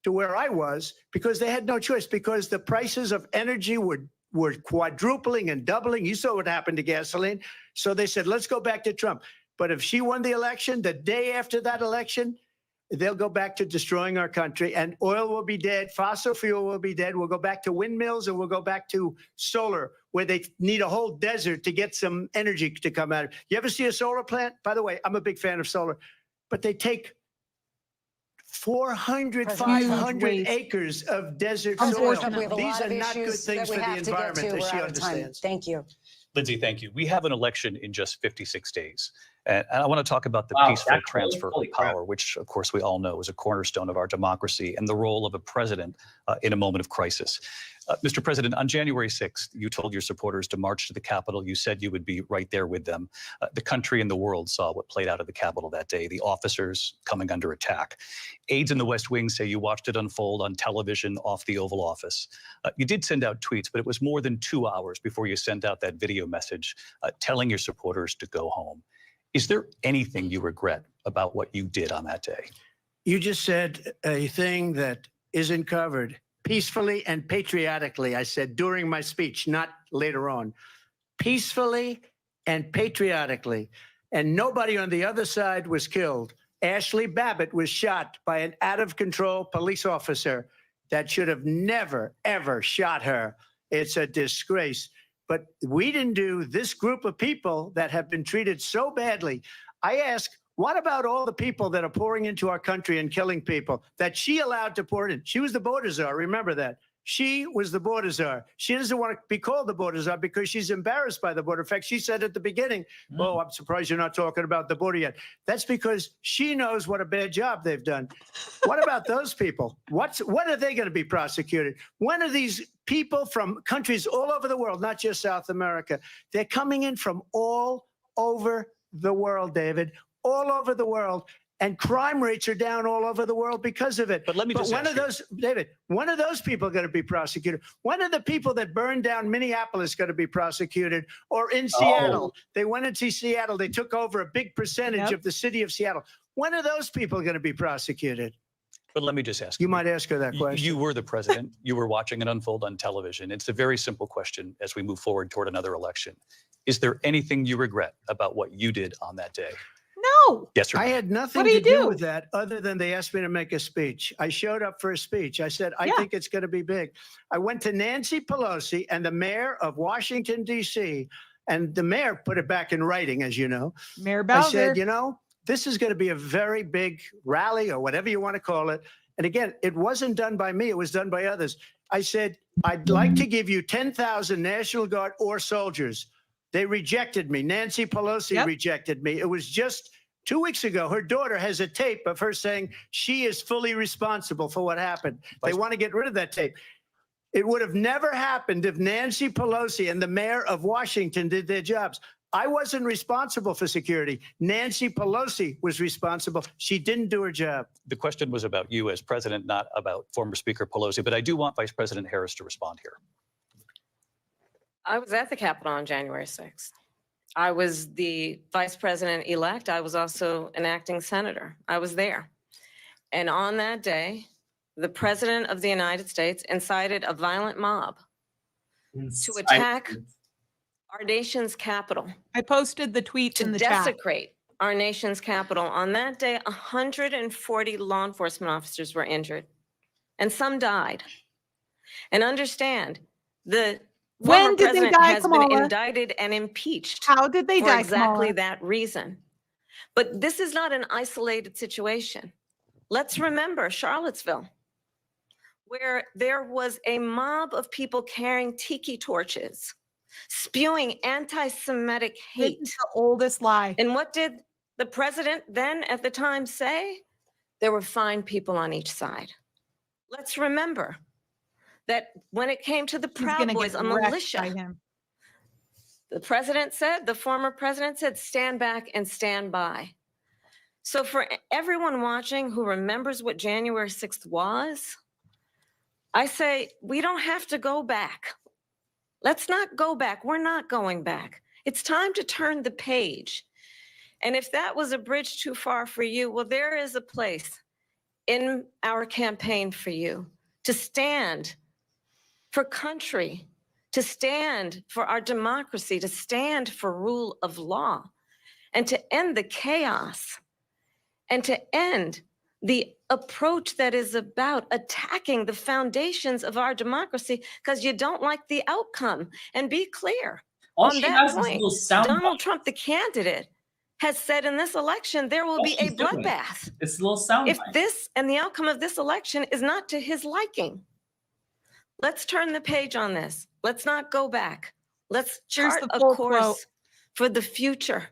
to where I was because they had no choice, because the prices of energy were quadrupling and doubling. You saw what happened to gasoline. So they said, let's go back to Trump. But if she won the election, the day after that election, they'll go back to destroying our country, and oil will be dead. Fossil fuel will be dead. We'll go back to windmills, and we'll go back to solar, where they need a whole desert to get some energy to come out. You ever see a solar plant? By the way, I'm a big fan of solar, but they take 400, 500 acres of desert soil. We have a These lot are of not good issues things that for we the have to get to. environment that We're she out of time. understands. Thank you. Lindsay, thank you. We have an election in just 56 days. And I want to talk about the peaceful transfer of power, which, of course, we all know is a cornerstone of our democracy, and the role of a president in a moment of crisis. Mr. President, on January 6th, you told your supporters to march to the Capitol. You said you would be right there with them. The country and the world saw what played out at the Capitol that day, the officers coming under attack. Aides in the West Wing say you watched it unfold on television off the Oval Office. You did send out tweets, but it was more than 2 hours before you sent out that video message telling your supporters to go home. Is there anything you regret about what you did on that day? You just said a thing that isn't covered. Peacefully and patriotically, I said during my speech, not later on. peacefully and patriotically. And nobody on the other side was killed. Ashley Babbitt was shot by an out-of-control police officer that should have never, ever shot her. It's a disgrace. But we didn't do this group of people that have been treated so badly. I ask, what about all the people that are pouring into our country and killing people that she allowed to pour in? She was the border czar. Remember that. She was the border czar. She doesn't want to be called the border czar because she's embarrassed by the border. In fact, she said at the beginning, oh, I'm surprised you're not talking about the border yet. That's because she knows what a bad job they've done. What about those people? When are they going to be prosecuted? When are these people from countries all over the world, not just South America, they're coming in from all over the world, David, all over the world. And crime rates are down all over the world because of it. But let me just when ask are those, David, when are those people going to be prosecuted? When are the people that burned down Minneapolis going to be prosecuted? Or in Seattle, they went into Seattle, they took over a big percentage of the city of Seattle. When are those people going to be prosecuted? But let me just ask you. You might ask her that question. You were the president. You were watching it unfold on television. It's a very simple question as we move forward toward another election. Is there anything you regret about what you did on that day? No. Yes, sir. I had nothing to do with that other than they asked me to make a speech. I showed up for a speech. I said, I think it's going to be big. I went to Nancy Pelosi and the mayor of Washington, D.C., and the mayor put it back in writing, as you know. Mayor Bowser. I said, you know, this is going to be a very big rally or whatever you want to call it. And again, it wasn't done by me. It was done by others. I said, I'd like to give you 10,000 National Guard or soldiers. They rejected me. Nancy Pelosi rejected me. It was just 2 weeks ago. Her daughter has a tape of her saying she is fully responsible for what happened. They want to get rid of that tape. It would have never happened if Nancy Pelosi and the mayor of Washington did their jobs. I wasn't responsible for security. Nancy Pelosi was responsible. She didn't do her job. The question was about you as president, not about former Speaker Pelosi, but I do want Vice President Harris to respond here. I was at the Capitol on January 6th. I was the vice president-elect. I was also an acting senator. I was there. And on that day, the president of the United States incited a violent mob to attack our nation's capital. I posted the tweet in the chat. To desecrate our nation's capital. On that day, 140 law enforcement officers were injured, and some died. And understand, the When did they die, has Kamala? been indicted and impeached. How did they for die, exactly Kamala? that reason. But this is not an isolated situation. Let's remember Charlottesville, where there was a mob of people carrying tiki torches, spewing anti-Semitic hate. This is the oldest lie. And what did the president then at the time say? There were fine people on each side. Let's remember that when it came to the Proud Boys, a militia, the president said, the former president said, stand back and stand by. So for everyone watching who remembers what January 6th was, I say, we don't have to go back. Let's not go back. We're not going back. It's time to turn the page. And if that was a bridge too far for you, well, there is a place in our campaign for you to stand for country, to stand for our democracy, to stand for rule of law, and to end the chaos, and to end the approach that is about attacking the foundations of our democracy because you don't like the outcome. And be clear, on that point, Donald Trump, the candidate, has said in this election there will be a bloodbath. It's a little sound. If this and the outcome of this election is not to his liking. Let's turn the page on this. Let's not go back. Let's chart a course for the future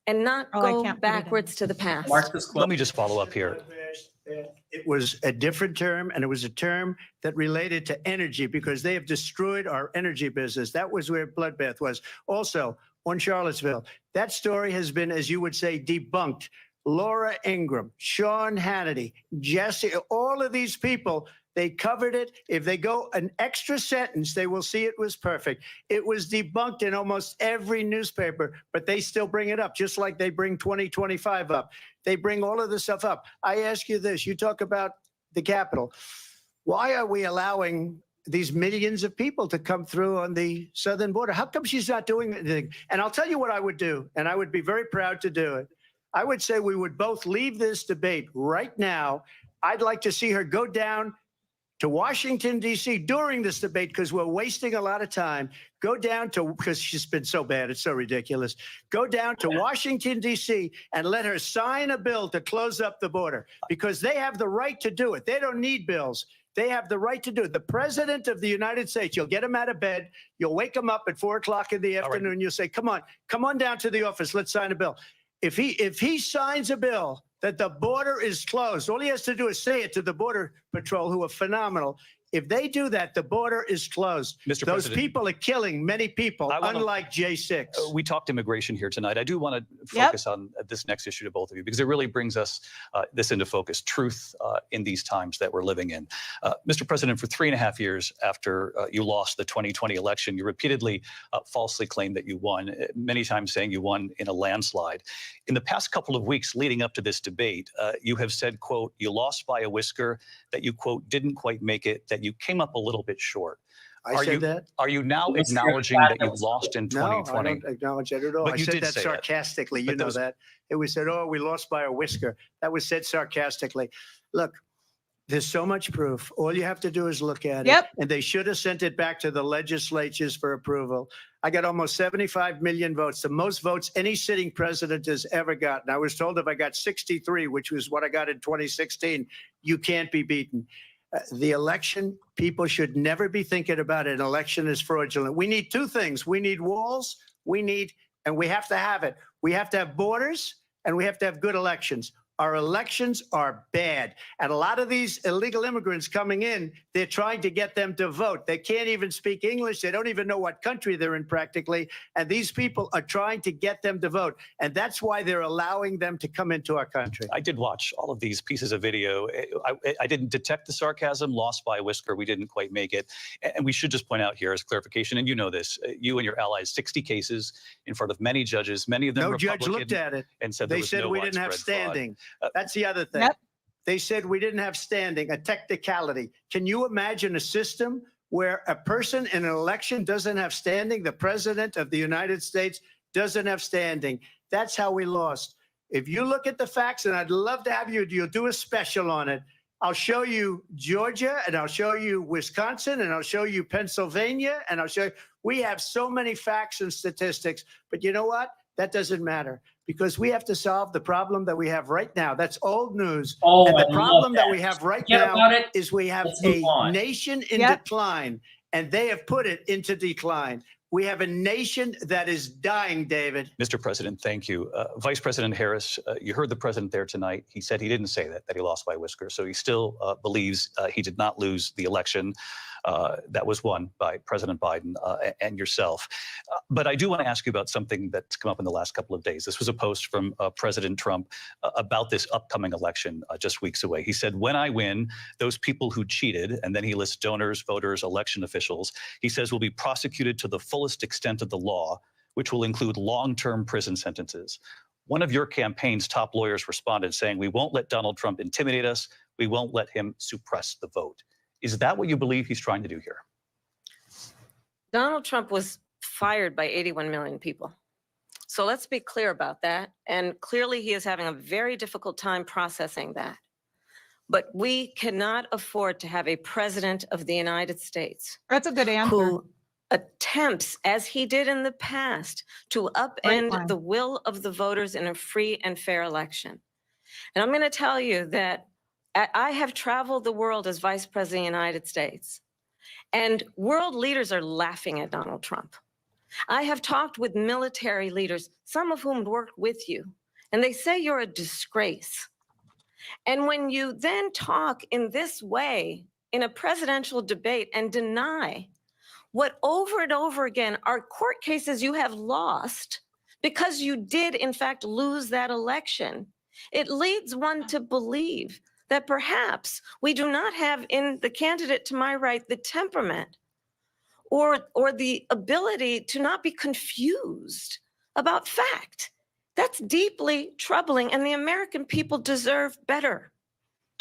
and not go backwards to the past. Let me just follow up here. It was a different term, and it was a term that related to energy because they have destroyed our energy business. That was where bloodbath was. Also, on Charlottesville, that story has been, as you would say, debunked. Laura Ingraham, Sean Hannity, Jesse, all of these people, they covered it. If they go an extra sentence, they will see it was perfect. It was debunked in almost every newspaper, but they still bring it up, just like they bring 2025 up. They bring all of this stuff up. I ask you this, you talk about the Capitol. Why are we allowing these millions of people to come through on the southern border. How come she's not doing anything? And I'll tell you what I would do, and I would be very proud to do it. I would say we would both leave this debate right now. I'd like to see her go down to Washington, D.C. during this debate, because we're wasting a lot of time. Go down to, because she's been so bad, it's so ridiculous. Go down to Washington, D.C. and let her sign a bill to close up the border, because they have the right to do it. They don't need bills. They have the right to do it. The president of the United States, you'll get him out of bed. You'll wake him up at 4 o'clock in the afternoon. Right. You'll say, come on down to the office. Let's sign a bill. If he signs a bill that the border is closed, all he has to do is say it to the Border Patrol, who are phenomenal. If they do that, the border is closed. Mr. Those President, people are killing many people, unlike J6. We talked immigration here tonight. I do want to focus on this next issue to both of you, because it really brings us this into focus, truth in these times that we're living in. Mr. President, for 3.5 years after you lost the 2020 election, you repeatedly falsely claimed that you won, many times saying you won in a landslide. In the past couple of weeks leading up to this debate, you have said, quote, you lost by a whisker, that you, quote, didn't quite make it, that you came up a little bit short. I said that? Are you now acknowledging that you lost in 2020? No, I don't acknowledge that at all. But I you said did that say sarcastically. But You know those- that. It was said, oh, we lost by a whisker. That was said sarcastically. Look, there's so much proof. All you have to do is look at it. And they should have sent it back to the legislatures for approval. I got almost 75 million votes, the most votes any sitting president has ever gotten. I was told if I got 63, which was what I got in 2016, you can't be beaten. The election, people should never be thinking about it. An election is fraudulent. We need two things. We need walls. And we have to have it. We have to have borders, and we have to have good elections. Our elections are bad. And a lot of these illegal immigrants coming in, they're trying to get them to vote. They can't even speak English. They don't even know what country they're in practically. And these people are trying to get them to vote. And that's why they're allowing them to come into our country. I did watch all of these pieces of video. I didn't detect the sarcasm, lost by a whisker. We didn't quite make it. And we should just point out here as clarification, and you know this, you and your allies, 60 cases in front of many judges, many of them Republican. No judge looked at it. And said they said we didn't have standing. That's the other thing. They said we didn't have standing, a technicality. Can you imagine a system where a person in an election doesn't have standing? The president of the United States doesn't have standing. That's how we lost. If you look at the facts, and I'd love to have you'll do a special on it. I'll show you Georgia, and I'll show you Wisconsin, and I'll show you Pennsylvania, and I'll show you. We have so many facts and statistics, but you know what? That doesn't matter, because we have to solve the problem that we have right now. That's old news. Oh, and the problem that we have right now is we have a nation in decline, and they have put it into decline. We have a nation that is dying, David. Mr. President, thank you. Vice President Harris, you heard the president there tonight. He said he didn't say that he lost by a whisker. So he still believes he did not lose the election that was won by President Biden and yourself. But I do want to ask you about something that's come up in the last couple of days. This was a post from President Trump about this upcoming election just weeks away. He said, when I win, those people who cheated, and then he lists donors, voters, election officials, he says will be prosecuted to the fullest extent of the law, which will include long-term prison sentences. One of your campaign's top lawyers responded saying, we won't let Donald Trump intimidate us. We won't let him suppress the vote. Is that what you believe he's trying to do here? Donald Trump was fired by 81 million people. So let's be clear about that. And clearly he is having a very difficult time processing that. But we cannot afford to have a president of the United States. That's a good answer. Who attempts, as he did in the past, to upend the will of the voters in a free and fair election. And I'm going to tell you that I have traveled the world as Vice President of the United States, and world leaders are laughing at Donald Trump. I have talked with military leaders, some of whom worked with you, and they say you're a disgrace. And when you then talk in this way in a presidential debate and deny what over and over again are court cases you have lost because you did in fact lose that election, it leads one to believe that perhaps we do not have in the candidate to my right the temperament or the ability to not be confused about fact. That's deeply troubling, and the American people deserve better.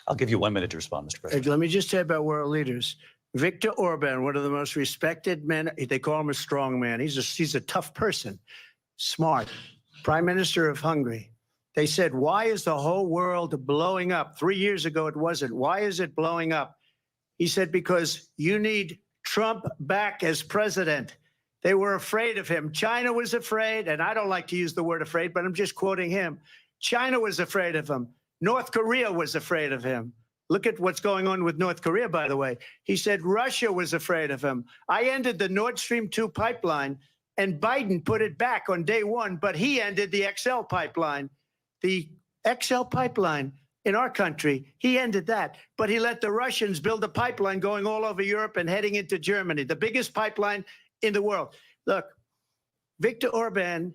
I'll give you 1 minute to respond, Mr. President. Let me just say about world leaders. Viktor Orban, one of the most respected men, they call him a strong man. He's a tough person, smart, Prime Minister of Hungary. They said, why is the whole world blowing up? 3 years ago, it wasn't. Why is it blowing up? He said, because you need Trump back as president. They were afraid of him. China was afraid, and I don't like to use the word afraid, but I'm just quoting him. China was afraid of him. North Korea was afraid of him. Look at what's going on with North Korea, by the way. He said Russia was afraid of him. I ended the Nord Stream 2 pipeline, and Biden put it back on day one, but he ended the XL pipeline. The XL pipeline in our country, he ended that. But he let the Russians build a pipeline going all over Europe and heading into Germany, the biggest pipeline in the world. Look, Viktor Orban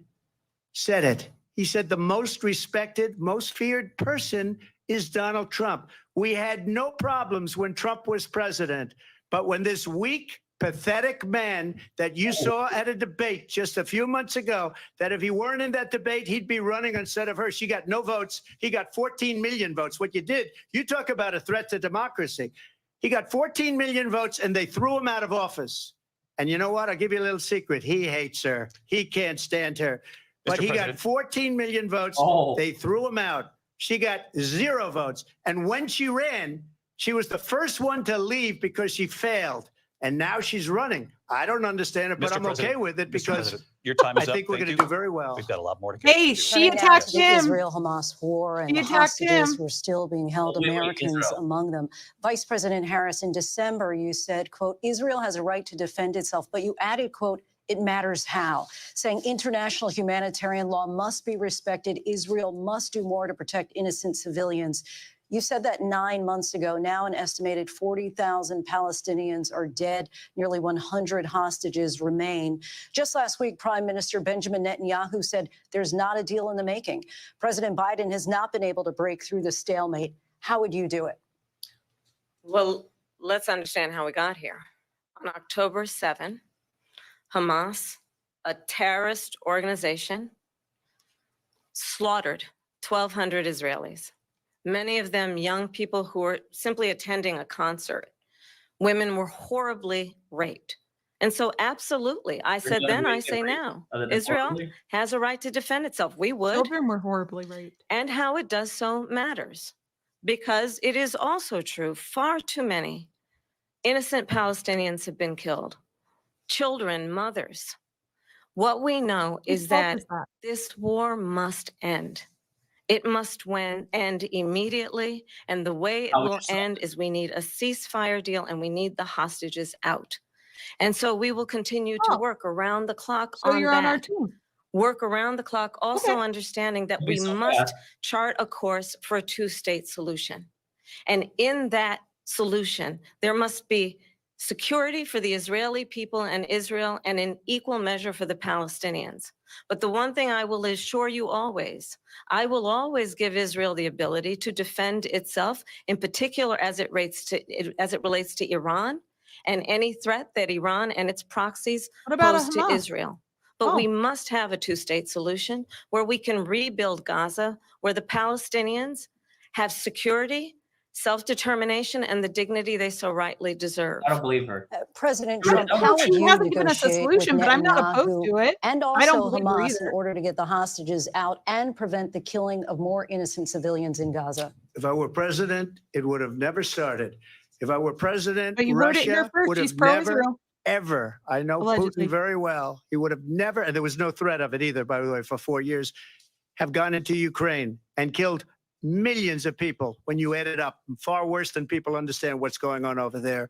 said it. He said the most respected, most feared person is Donald Trump. We had no problems when Trump was president, but when this weak, pathetic man that you saw at a debate just a few months ago, that if he weren't in that debate, he'd be running instead of her. She got no votes. He got 14 million votes. What you did, you talk about a threat to democracy. He got 14 million votes and they threw him out of office. And you know what? I'll give you a little secret. He hates her. He can't stand her. But he got 14 million votes. They threw him out. She got 0 votes. And when she ran, she was the first one to leave because she failed. And now she's running. I don't understand it, but I'm okay with it because your time is I think up. we're Thank going to you. do very well. We've got a lot more to get Hey, to. she Turning now attacked to the him. Israel-Hamas war and She the attacked hostages him. who are still being held, Americans among them. Vice President Harris, in December, you said, quote, Israel has a right to defend itself, but you added, quote, it matters how, saying international humanitarian law must be respected. Israel must do more to protect innocent civilians. You said that 9 months ago. Now an estimated 40,000 Palestinians are dead. Nearly 100 hostages remain. Just last week, Prime Minister Benjamin Netanyahu said there's not a deal in the making. President Biden has not been able to break through the stalemate. How would you do it? Well, let's understand how we got here. On October 7, Hamas, a terrorist organization, slaughtered 1,200 Israelis. Many of them young people who were simply attending a concert. Women were horribly raped. And so absolutely, I said then, I say now, Israel has a right to defend itself. We would. Children were horribly raped. And how it does so matters. Because it is also true, far too many innocent Palestinians have been killed. Children, mothers. What we know is that this war must end. It must end immediately. And the way it will end is we need a ceasefire deal and we need the hostages out. And so we will continue to work around the clock So on you're that. on our team. Work around the clock, also understanding that we must chart a course for a two-state solution. And in that solution, there must be security for the Israeli people and Israel, and in equal measure for the Palestinians. But the one thing I will assure you always, I will always give Israel the ability to defend itself, in particular as it relates to Iran and any threat that Iran and its proxies pose to Israel. But we must have a two-state solution where we can rebuild Gaza, where the Palestinians have security, self-determination, and the dignity they so rightly deserve. I don't believe her. President Trump, how would you hasn't given us a negotiate solution, with but I'm not opposed to Netanyahu it. and I don't also believe her Hamas in either. order to get the hostages out and prevent the killing of more innocent civilians in Gaza? If I were president, it would have never started. If I were president, But you heard it here Russia first. would She's have never, pro-Israel. ever, I know Allegedly. Putin very well, he would have never, and there was no threat of it either, by the way, for 4 years, have gone into Ukraine and killed millions of people when you add it up, far worse than people understand what's going on over there.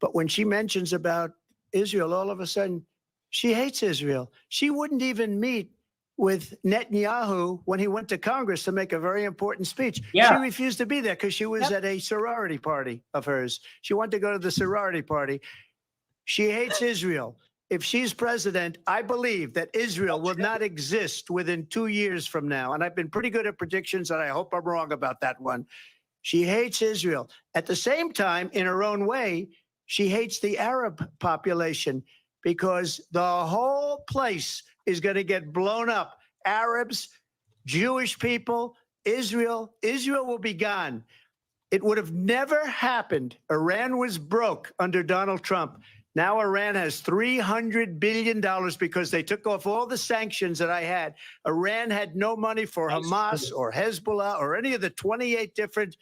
But when she mentions about Israel, all of a sudden, she hates Israel. She wouldn't even meet with Netanyahu when he went to Congress to make a very important speech. Yeah. She refused to be there because she was at a sorority party of hers. She wanted to go to the sorority party. She hates Israel. If she's president, I believe that Israel will not exist within 2 years from now. And I've been pretty good at predictions, and I hope I'm wrong about that one. She hates Israel. At the same time, in her own way, she hates the Arab population because the whole place is going to get blown up. Arabs, Jewish people, Israel will be gone. It would have never happened. Iran was broke under Donald Trump. Now Iran has $300 billion because they took off all the sanctions that I had. Iran had no money for Hamas or Hezbollah or any of the 28 different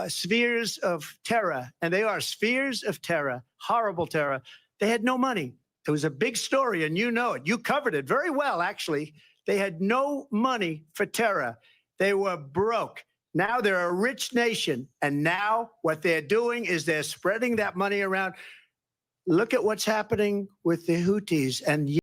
spheres of terror. And they are spheres of terror, horrible terror. They had no money. It was a big story, and you know it. You covered it very well, actually. They had no money for terror. They were broke. Now they're a rich nation. And now what they're doing is they're spreading that money around. Look at what's happening with the Houthis. And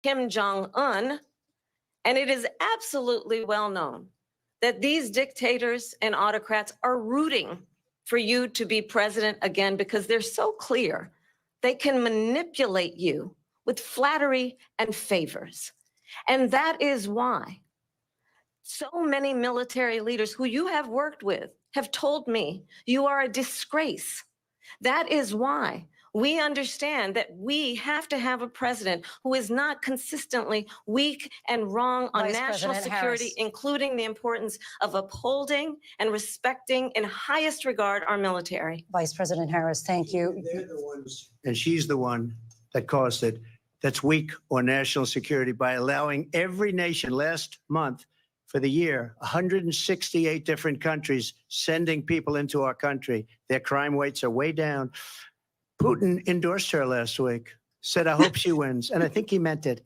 Kim Jong-un, and it is absolutely well known that these dictators and autocrats are rooting for you to be president again because they're so clear they can manipulate you with flattery and favors. And that is why so many military leaders who you have worked with have told me you are a disgrace. That is why we understand that we have to have a president who is not consistently weak and wrong on Vice national President security, Harris. including the importance of upholding and respecting in highest regard our military. Vice President Harris, thank you. they're the ones, and she's the one that caused it, that's weak on national security by allowing every nation last month for the year, 168 different countries sending people into our country. Their crime rates are way down. Putin endorsed her last week, said, I hope she wins. And I think he meant it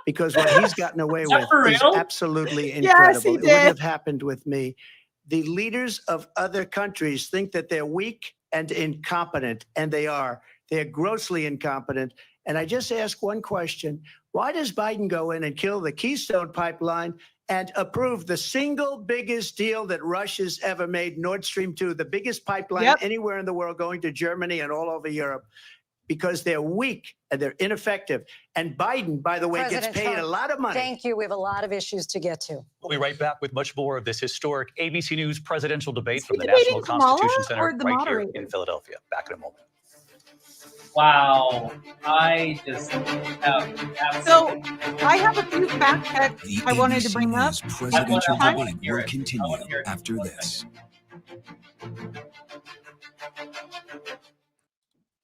because what he's gotten away with is absolutely incredible. Yes, he It wouldn't did. have happened with me. The leaders of other countries think that they're weak and incompetent, and they are. They're grossly incompetent. And I just ask one question. Why does Biden go in and kill the Keystone Pipeline and approve the single biggest deal that Russia's ever made, Nord Stream 2, the biggest pipeline anywhere in the world going to Germany and all over Europe? Because they're weak and they're ineffective. And Biden, by the way, President gets paid Trump, a lot of money. Thank you. We have a lot of issues to get to. We'll be right back with much more of this historic ABC News presidential debate Is from he the National debating Kamala Constitution Center or the right here moderator? in Philadelphia. Back in a moment. Wow. I just So I have a few fact checks The I wanted to ABC bring up. News presidential I wanna debate hear will it. I continue wanna hear it. after this.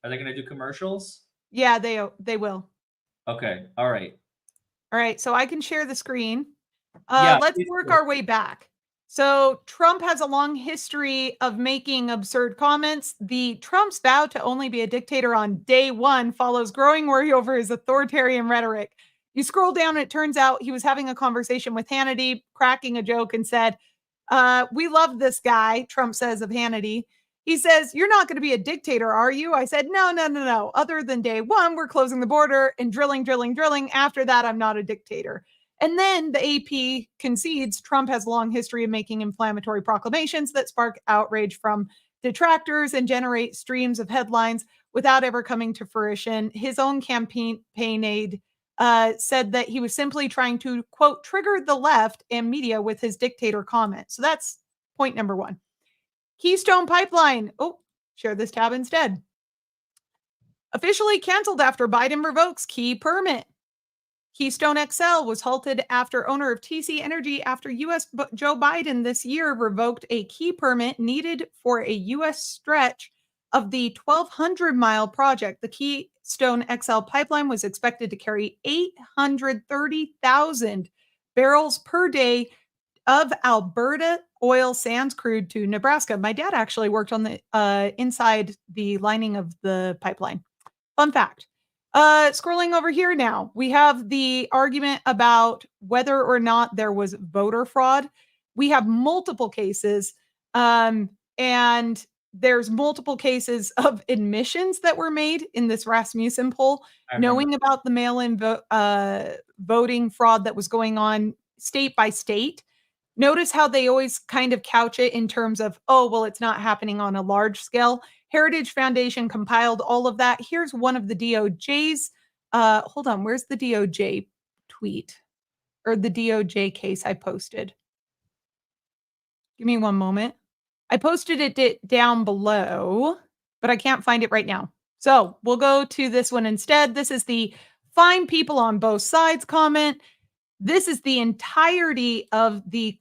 Are they going to do commercials? Yeah, they will. Okay. All right. All right, so I can share the screen. Yeah, Let's please work do. our way back. So Trump has a long history of making absurd comments. The Trump's vow to only be a dictator on day one follows growing worry over his authoritarian rhetoric. You scroll down, and it turns out he was having a conversation with Hannity, cracking a joke, and said, we love this guy, Trump says of Hannity. He says, you're not going to be a dictator, are you? I said, no. Other than day one, we're closing the border and drilling. After that, I'm not a dictator. And then the AP concedes Trump has a long history of making inflammatory proclamations that spark outrage from detractors and generate streams of headlines without ever coming to fruition. His own campaign aide said that he was simply trying to, quote, trigger the left and media with his dictator comment. So that's point number one. Keystone Pipeline. Oh, share this tab instead. Officially canceled after Biden revokes key permit. Keystone XL was halted after owner of TC Energy after U.S. Joe Biden this year revoked a key permit needed for a U.S. stretch of the 1,200-mile project. The Keystone XL pipeline was expected to carry 830,000 barrels per day of Alberta oil sands crude to Nebraska. My dad actually worked on the inside the lining of the pipeline. Fun fact. Scrolling over here now, we have the argument about whether or not there was voter fraud. We have multiple cases, and there's multiple cases of admissions that were made in this Rasmussen poll, knowing about the mail-in voting fraud that was going on state by state. Notice how they always kind of couch it in terms of, oh, well, it's not happening on a large scale. Heritage Foundation compiled all of that. Here's one of the DOJ's. Hold on, where's the DOJ tweet or the DOJ case I posted? Give me one moment. I posted it down below, but I can't find it right now. So we'll go to this one instead. This is the fine people on both sides comment. This is the entirety of the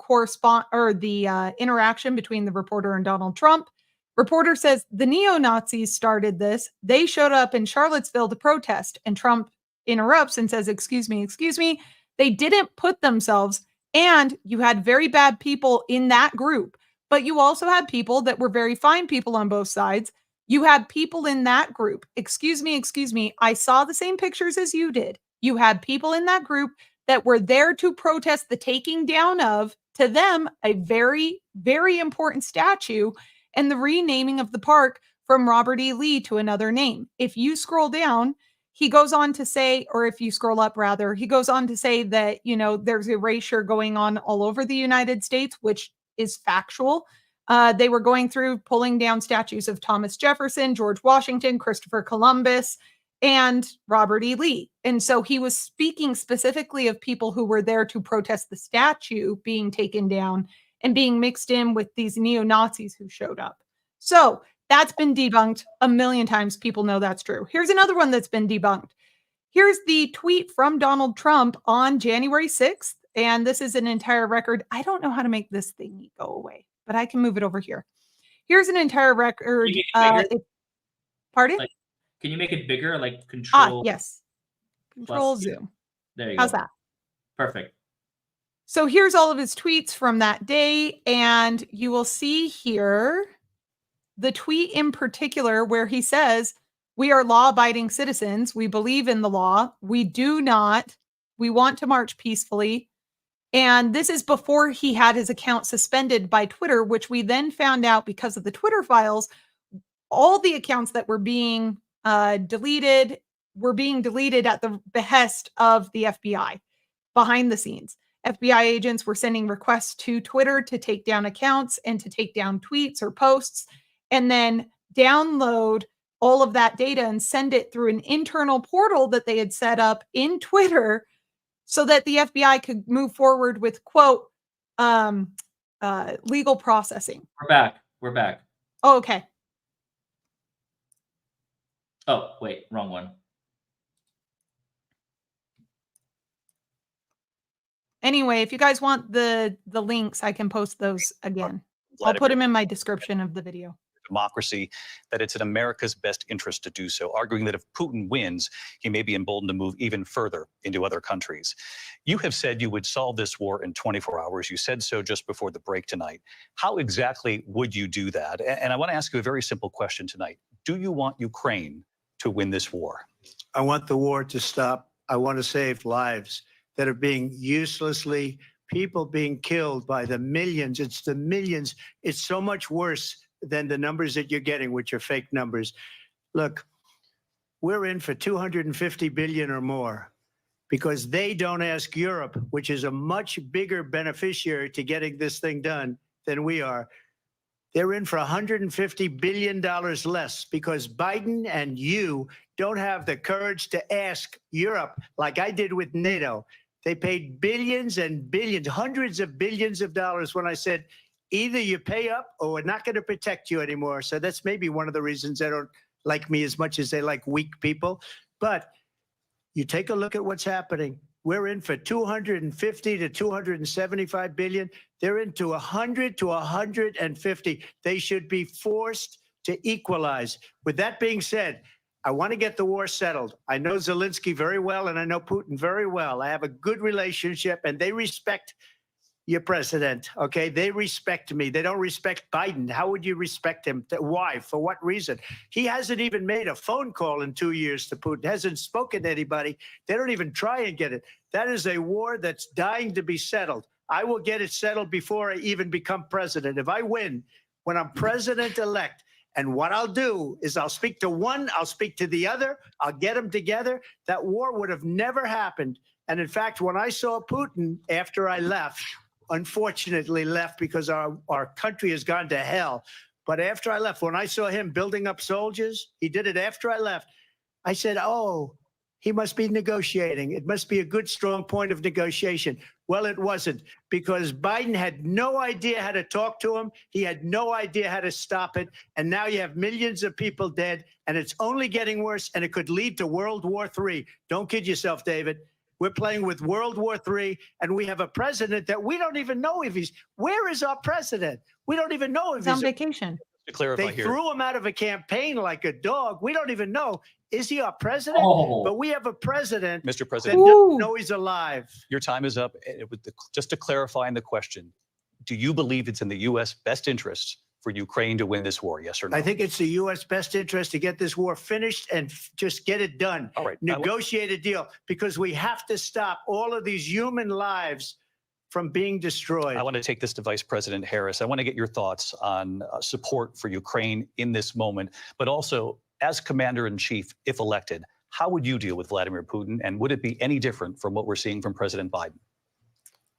interaction between the reporter and Donald Trump. Reporter says the neo-Nazis started this. They showed up in Charlottesville to protest, and Trump interrupts and says, excuse me, they didn't put themselves, and you had very bad people in that group, but you also had people that were very fine people on both sides. You had people in that group. Excuse me, I saw the same pictures as you did. You had people in that group that were there to protest the taking down of, to them, a very, very important statue and the renaming of the park from Robert E. Lee to another name. If you scroll down, he goes on to say, or if you scroll up rather, he goes on to say that, there's erasure going on all over the United States, which is factual. They were going through pulling down statues of Thomas Jefferson, George Washington, Christopher Columbus, and Robert E. Lee. And so he was speaking specifically of people who were there to protest the statue being taken down and being mixed in with these neo-Nazis who showed up. So that's been debunked a million times. People know that's true. Here's another one that's been debunked. Here's the tweet from Donald Trump on January 6th. And this is an entire record. I don't know how to make this thing go away, but I can move it over here. Here's an entire record. Pardon? Can you make it bigger? Like control? Yes. Control plus, zoom. There you How's go. that? Perfect. So here's all of his tweets from that day. And you will see here the tweet in particular where he says, we are law-abiding citizens. We believe in the law. We want to march peacefully. And this is before he had his account suspended by Twitter, which we then found out because of the Twitter files, all the accounts that were being deleted at the behest of the FBI behind the scenes. FBI agents were sending requests to Twitter to take down accounts and to take down tweets or posts, and then download all of that data and send it through an internal portal that they had set up in Twitter so that the FBI could move forward with, quote, legal processing. We're back. Oh, okay. Oh, wait, wrong one. Anyway, if you guys want the links, I can post those again. I'll put them in my description of the video. Democracy, that it's in America's best interest to do so, arguing that if Putin wins, he may be emboldened to move even further into other countries. You have said you would solve this war in 24 hours. You said so just before the break tonight. How exactly would you do that? And I want to ask you a very simple question tonight. Do you want Ukraine to win this war? I want the war to stop. I want to save lives that are being people being killed by the millions. It's the millions. It's so much worse than the numbers that you're getting, which are fake numbers. Look, we're in for 250 billion or more because they don't ask Europe, which is a much bigger beneficiary to getting this thing done than we are. They're in for $150 billion less because Biden and you don't have the courage to ask Europe like I did with NATO. They paid billions and billions, hundreds of billions of dollars when I said, either you pay up or we're not going to protect you anymore. So that's maybe one of the reasons they don't like me as much as they like weak people. But you take a look at what's happening. We're in for 250 to 275 billion. They're into 100 to 150. They should be forced to equalize. With that being said, I want to get the war settled. I know Zelensky very well, and I know Putin very well. I have a good relationship, and they respect your president, okay? They respect me. They don't respect Biden. How would you respect him? Why? For what reason? He hasn't even made a phone call in 2 years to Putin, hasn't spoken to anybody. They don't even try and get it. That is a war that's dying to be settled. I will get it settled before I even become president. If I win, when I'm president-elect, and what I'll do is I'll speak to one, I'll speak to the other, I'll get them together. That war would have never happened. And in fact, when I saw Putin after I left, unfortunately left because our country has gone to hell. But after I left, when I saw him building up soldiers, he did it after I left. I said, oh, he must be negotiating. It must be a good, strong point of negotiation. Well, it wasn't, because Biden had no idea how to talk to him. He had no idea how to stop it. And now you have millions of people dead, and it's only getting worse, and it could lead to World War III. Don't kid yourself, David. We're playing with World War III, and we have a president that we don't even know if he's. Where is our president? We don't even know if He's on vacation. To clarify They here, threw him out of a campaign like a dog. We don't even know. Is he our president? Oh. But we have a president Mr. that President, doesn't know he's alive. your time is up. Just to clarify in the question, do you believe it's in the U.S. best interest for Ukraine to win this war? Yes or no? I think it's the U.S. best interest to get this war finished and just get it done. All right. Negotiate a deal, because we have to stop all of these human lives from being destroyed. I want to take this to Vice President Harris. I want to get your thoughts on support for Ukraine in this moment, but also as Commander-in-Chief, if elected, how would you deal with Vladimir Putin? And would it be any different from what we're seeing from President Biden?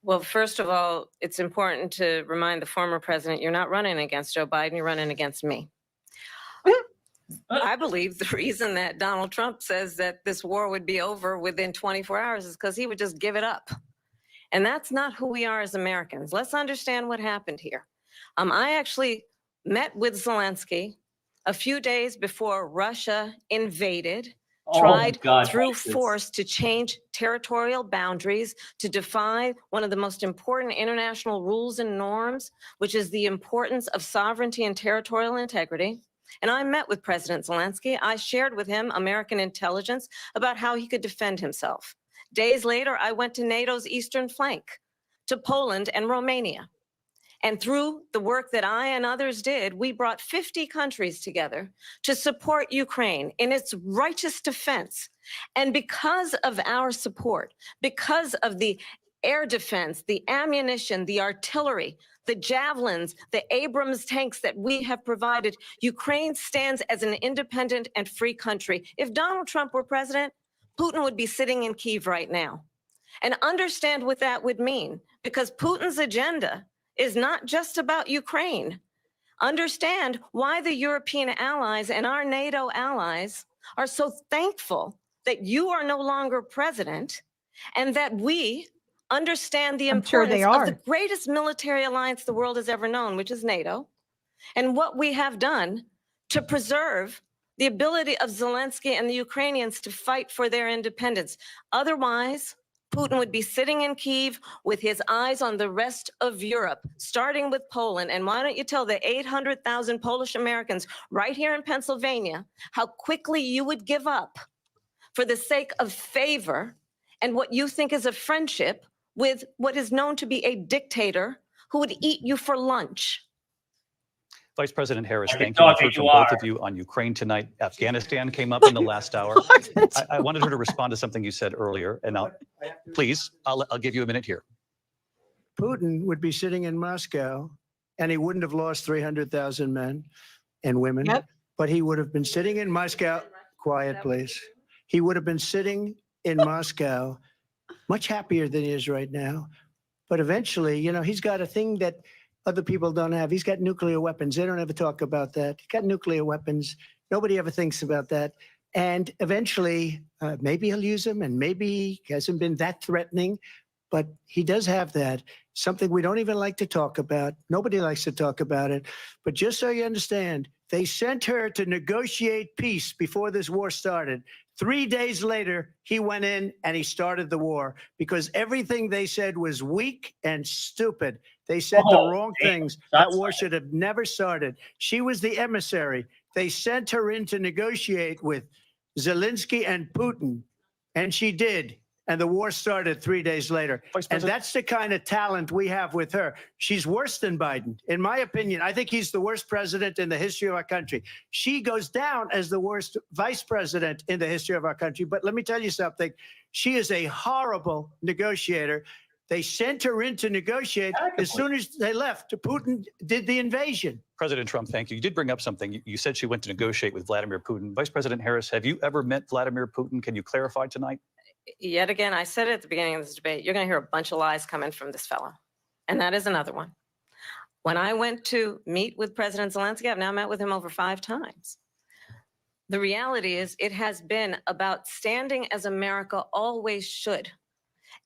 Well, first of all, it's important to remind the former president, you're not running against Joe Biden, you're running against me. I believe the reason that Donald Trump says that this war would be over within 24 hours is because he would just give it up. And that's not who we are as Americans. Let's understand what happened here. I actually met with Zelensky a few days before Russia invaded, tried through force to change territorial boundaries, to defy one of the most important international rules and norms, which is the importance of sovereignty and territorial integrity. And I met with President Zelensky. I shared with him American intelligence about how he could defend himself. Days later, I went to NATO's eastern flank, to Poland and Romania. And through the work that I and others did, we brought 50 countries together to support Ukraine in its righteous defense. And because of our support, because of the air defense, the ammunition, the artillery, the javelins, the Abrams tanks that we have provided, Ukraine stands as an independent and free country. If Donald Trump were president, Putin would be sitting in Kyiv right now. And understand what that would mean, because Putin's agenda is not just about Ukraine. Understand why the European allies and our NATO allies are so thankful that you are no longer president, and that we understand the importance of the greatest military alliance the world has ever known, which is NATO, and what we have done to preserve the ability of Zelensky and the Ukrainians to fight for their independence. Otherwise, Putin would be sitting in Kyiv with his eyes on the rest of Europe, starting with Poland. And why don't you tell the 800,000 Polish Americans right here in Pennsylvania how quickly you would give up for the sake of favor and what you think is a friendship with what is known to be a dictator who would eat you for lunch. Vice President Harris, thank you. We've heard from both of you on Ukraine tonight. Afghanistan came up in the last hour. I wanted her to respond to something you said earlier, and I'll give you a minute here. Putin would be sitting in Moscow, and he wouldn't have lost 300,000 men and women, but he would have been sitting in Moscow. Quiet, please. He would have been sitting in Moscow, much happier than he is right now. But eventually, you know, he's got a thing that other people don't have. He's got nuclear weapons. They don't ever talk about that. He's got nuclear weapons. Nobody ever thinks about that. And eventually, maybe he'll use them, and maybe he hasn't been that threatening, but he does have that. Something we don't even like to talk about. Nobody likes to talk about it. But just so you understand, they sent her to negotiate peace before this war started. 3 days later, he went in and he started the war, because everything they said was weak and stupid. They said the wrong things. That war should have never started. She was the emissary. They sent her in to negotiate with Zelensky and Putin, and she did. And the war started 3 days later. And that's the kind of talent we have with her. She's worse than Biden. In my opinion, I think he's the worst president in the history of our country. She goes down as the worst vice president in the history of our country. But let me tell you something. She is a horrible negotiator. They sent her in to negotiate. As soon as they left, Putin did the invasion. President Trump, thank you. You did bring up something. You said she went to negotiate with Vladimir Putin. Vice President Harris, have you ever met Vladimir Putin? Can you clarify tonight? Yet again, I said it at the beginning of this debate, you're going to hear a bunch of lies coming from this fellow. And that is another one. When I went to meet with President Zelensky, I've now met with him over 5 times. The reality is it has been about standing as America always should,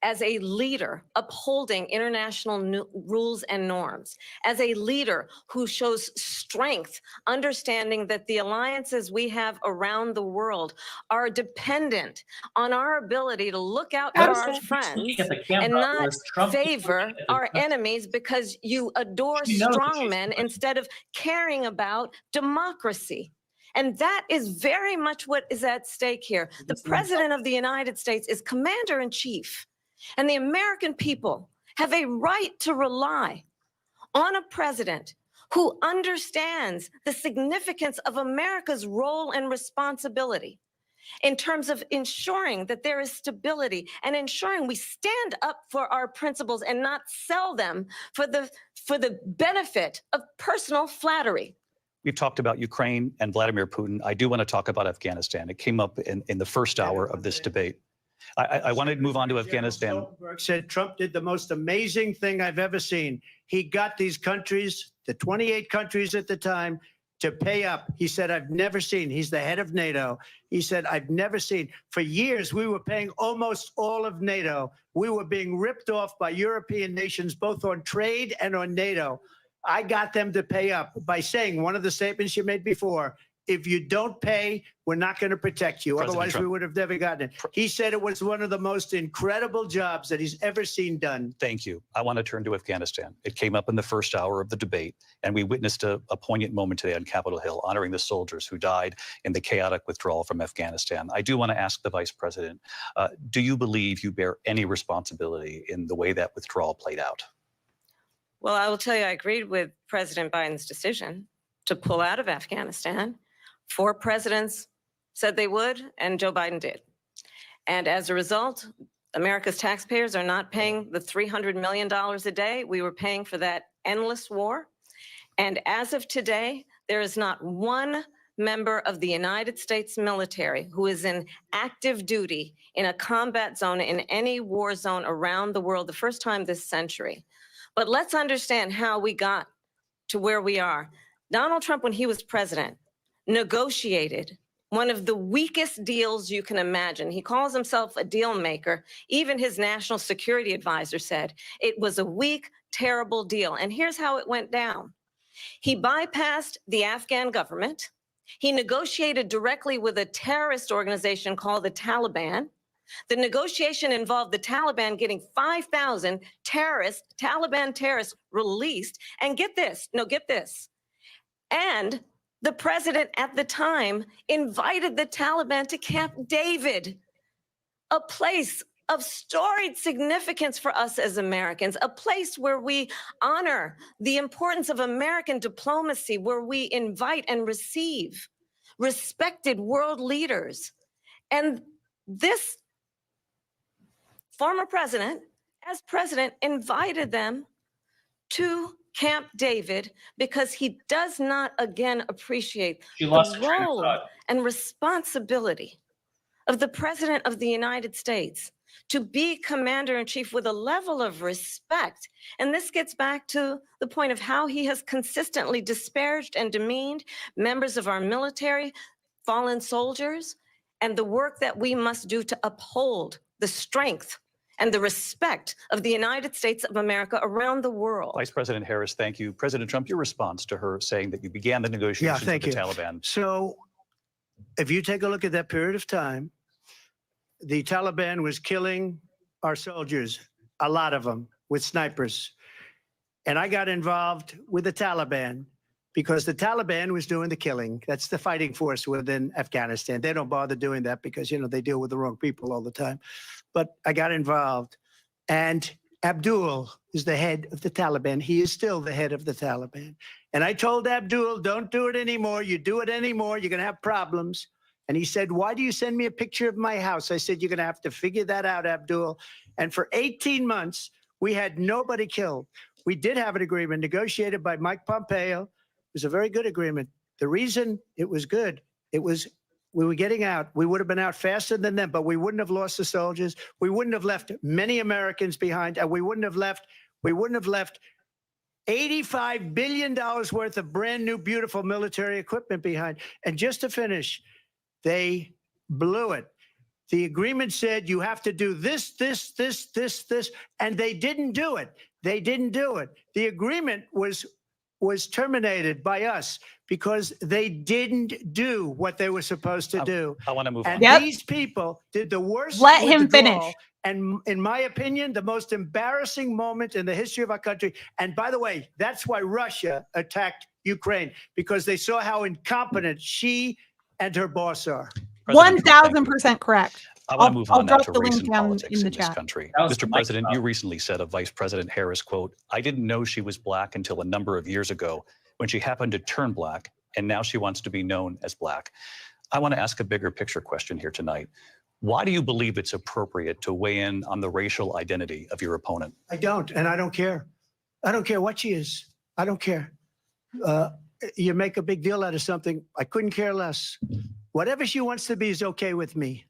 as a leader upholding international rules and norms, as a leader who shows strength, understanding that the alliances we have around the world are dependent on our ability to look out for our friends and not favor our enemies because you adore strongmen instead of caring about democracy. And that is very much what is at stake here. The President of the United States is commander-in-chief. And the American people have a right to rely on a president who understands the significance of America's role and responsibility in terms of ensuring that there is stability and ensuring we stand up for our principles and not sell them for the benefit of personal flattery. We've talked about Ukraine and Vladimir Putin. I do want to talk about Afghanistan. It came up in the first hour of this debate. I want to move on to Afghanistan. Stoltenberg said Trump did the most amazing thing I've ever seen. He got these countries, the 28 countries at the time, to pay up. He said, I've never seen. He's the head of NATO. He said, I've never seen. For years, we were paying almost all of NATO. We were being ripped off by European nations, both on trade and on NATO. I got them to pay up by saying one of the statements you made before, if you don't pay, we're not going to protect you. President Otherwise, Trump. we would have never gotten it. He said it was one of the most incredible jobs that he's ever seen done. Thank you. I want to turn to Afghanistan. It came up in the first hour of the debate, and we witnessed a poignant moment today on Capitol Hill, honoring the soldiers who died in the chaotic withdrawal from Afghanistan. I do want to ask the Vice President, do you believe you bear any responsibility in the way that withdrawal played out? Well, I will tell you, I agreed with President Biden's decision to pull out of Afghanistan. 4 presidents said they would, and Joe Biden did. And as a result, America's taxpayers are not paying the $300 million a day we were paying for that endless war. And as of today, there is not one member of the United States military who is in active duty in a combat zone in any war zone around the world, the first time this century. But let's understand how we got to where we are. Donald Trump, when he was president, negotiated one of the weakest deals you can imagine. He calls himself a deal maker. Even his national security advisor said it was a weak, terrible deal. And here's how it went down. He bypassed the Afghan government. He negotiated directly with a terrorist organization called the Taliban. The negotiation involved the Taliban getting 5,000 Taliban terrorists released. And get this, and the president at the time invited the Taliban to Camp David, a place of storied significance for us as Americans, a place where we honor the importance of American diplomacy, where we invite and receive respected world leaders. And this former president, as president, invited them to Camp David because he does not again appreciate the role and responsibility of the President of the United States to be commander-in-chief with a level of respect. And this gets back to the point of how he has consistently disparaged and demeaned members of our military, fallen soldiers, and the work that we must do to uphold the strength and the respect of the United States of America around the world. Vice President Harris, thank you. President Trump, your response to her saying that you began the negotiations with the Taliban. So if you take a look at that period of time, the Taliban was killing our soldiers, a lot of them, with snipers. And I got involved with the Taliban because the Taliban was doing the killing. That's the fighting force within Afghanistan. They don't bother doing that because, you know, they deal with the wrong people all the time. But I got involved. And Abdul is the head of the Taliban. He is still the head of the Taliban. And I told Abdul, don't do it anymore. You do it anymore, you're going to have problems. And he said, why do you send me a picture of my house? I said, you're going to have to figure that out, Abdul. And for 18 months, we had nobody killed. We did have an agreement negotiated by Mike Pompeo. It was a very good agreement. The reason it was good, it was we were getting out. We would have been out faster than them, but we wouldn't have lost the soldiers. We wouldn't have left many Americans behind, and we wouldn't have left $85 billion worth of brand new, beautiful military equipment behind. And just to finish, they blew it. The agreement said you have to do this, this, this, this, this, and they didn't do it. They didn't do it. The agreement was terminated by us because they didn't do what they were supposed to do. I want to move on. And these people did the worst. Let him withdrawal, finish. And in my opinion, the most embarrassing moment in the history of our country. And by the way, that's why Russia attacked Ukraine, because they saw how incompetent she and her boss are. 1,000% correct. I want to move on now drop to the race link and down politics in in the this chat. country. That was Mr. Mike President, Kamala. you recently said of Vice President Harris, quote, I didn't know she was black until a number of years ago when she happened to turn black, and now she wants to be known as black. I want to ask a bigger picture question here tonight. Why do you believe it's appropriate to weigh in on the racial identity of your opponent? I don't, and I don't care. I don't care what she is. I don't care. You make a big deal out of something. I couldn't care less. Whatever she wants to be is okay with me.